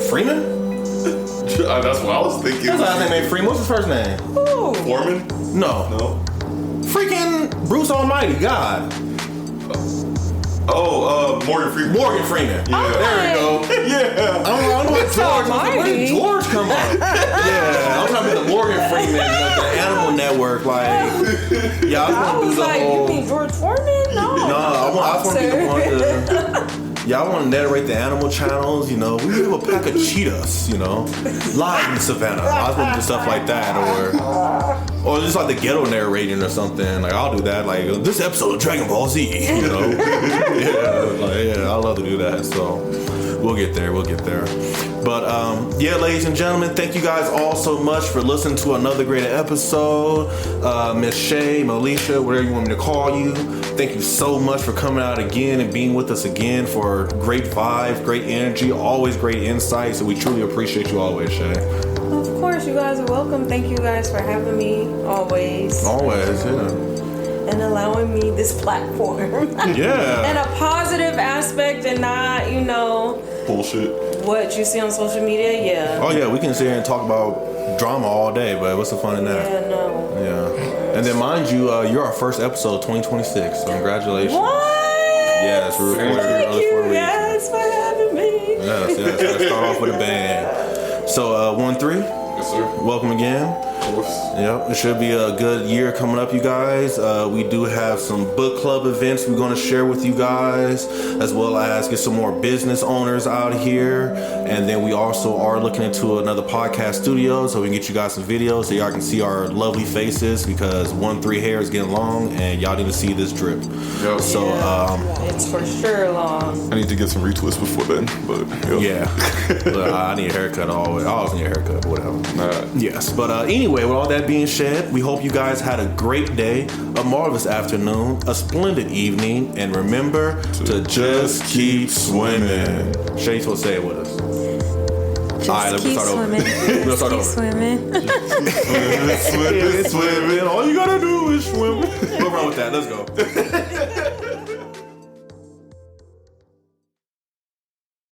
S1: Freeman.
S2: That's what I was thinking.
S1: His last name ain't Freeman. What's his first name?
S3: Ooh.
S2: Foreman?
S1: No. Freaking Bruce Almighty. God.
S2: Morgan Freeman.
S1: Morgan Freeman.
S2: Yeah.
S1: There we go.
S2: Yeah.
S1: I don't know what George. Where did George come up? Yeah, I'm talking about the Morgan Freeman, the Animal Network. I was gonna do the whole.
S3: You mean George Foreman? No.
S1: I just want to be the one to. Yeah, I want to narrate the animal channels. We have a pack of cheetahs. Live in savannah. I was want to do stuff like that, or just like the ghetto narrating or something. I'll do that. This episode of Dragon Ball Z. Yeah, I love to do that. So we'll get there. But ladies and gentlemen, thank you guys all so much for listening to another great episode. Miss Shae, Melisha, whatever you want me to call you, thank you so much for coming out again and being with us again for great vibes, great energy, always great insights, and we truly appreciate you always, Shae.
S3: Of course, you guys are welcome. Thank you guys for having me always.
S1: Always, yeah.
S3: And allowing me this platform.
S1: Yeah.
S3: And a positive aspect and not,
S2: Bullshit.
S3: what you see on social media. Yeah.
S1: Oh yeah, we can sit here and talk about drama all day, but what's the fun in that?
S3: Yeah, no.
S1: Yeah. And then mind you, you're our first episode of 2026, so congratulations.
S3: What?
S1: Yes, we're recording
S3: Thank
S1: early
S3: you
S1: for a reason.
S3: guys for having me.
S1: Yes. Let's start off with a bang. So 1-3,
S2: Yes, sir.
S1: welcome again.
S2: Of course.
S1: Yep, it should be a good year coming up, you guys. We do have some book club events we're going to share with you guys, as well as get some more business owners out here. And then we also are looking into another podcast studio so we can get you guys some videos so y'all can see our lovely faces, because 1-3 hair is getting long and y'all need to see this drip.
S2: Yep.
S1: So,
S3: It's for sure long.
S2: I need to get some retwists before then, but
S1: yeah. But I need a haircut always. I always need a haircut, but whatever.
S2: Nah.
S1: Yes, but anyway, with all that being said, we hope you guys had a great day, a marvelous afternoon, a splendid evening, and remember to just keep swimming. Shae's supposed to say it with us.
S3: Just
S1: All right, let's
S3: keep
S1: start over.
S3: swimming.
S1: Let's start
S3: Keep
S1: over.
S3: swimming.
S1: Swimming. All you gotta do is swim. What's wrong with that? Let's go.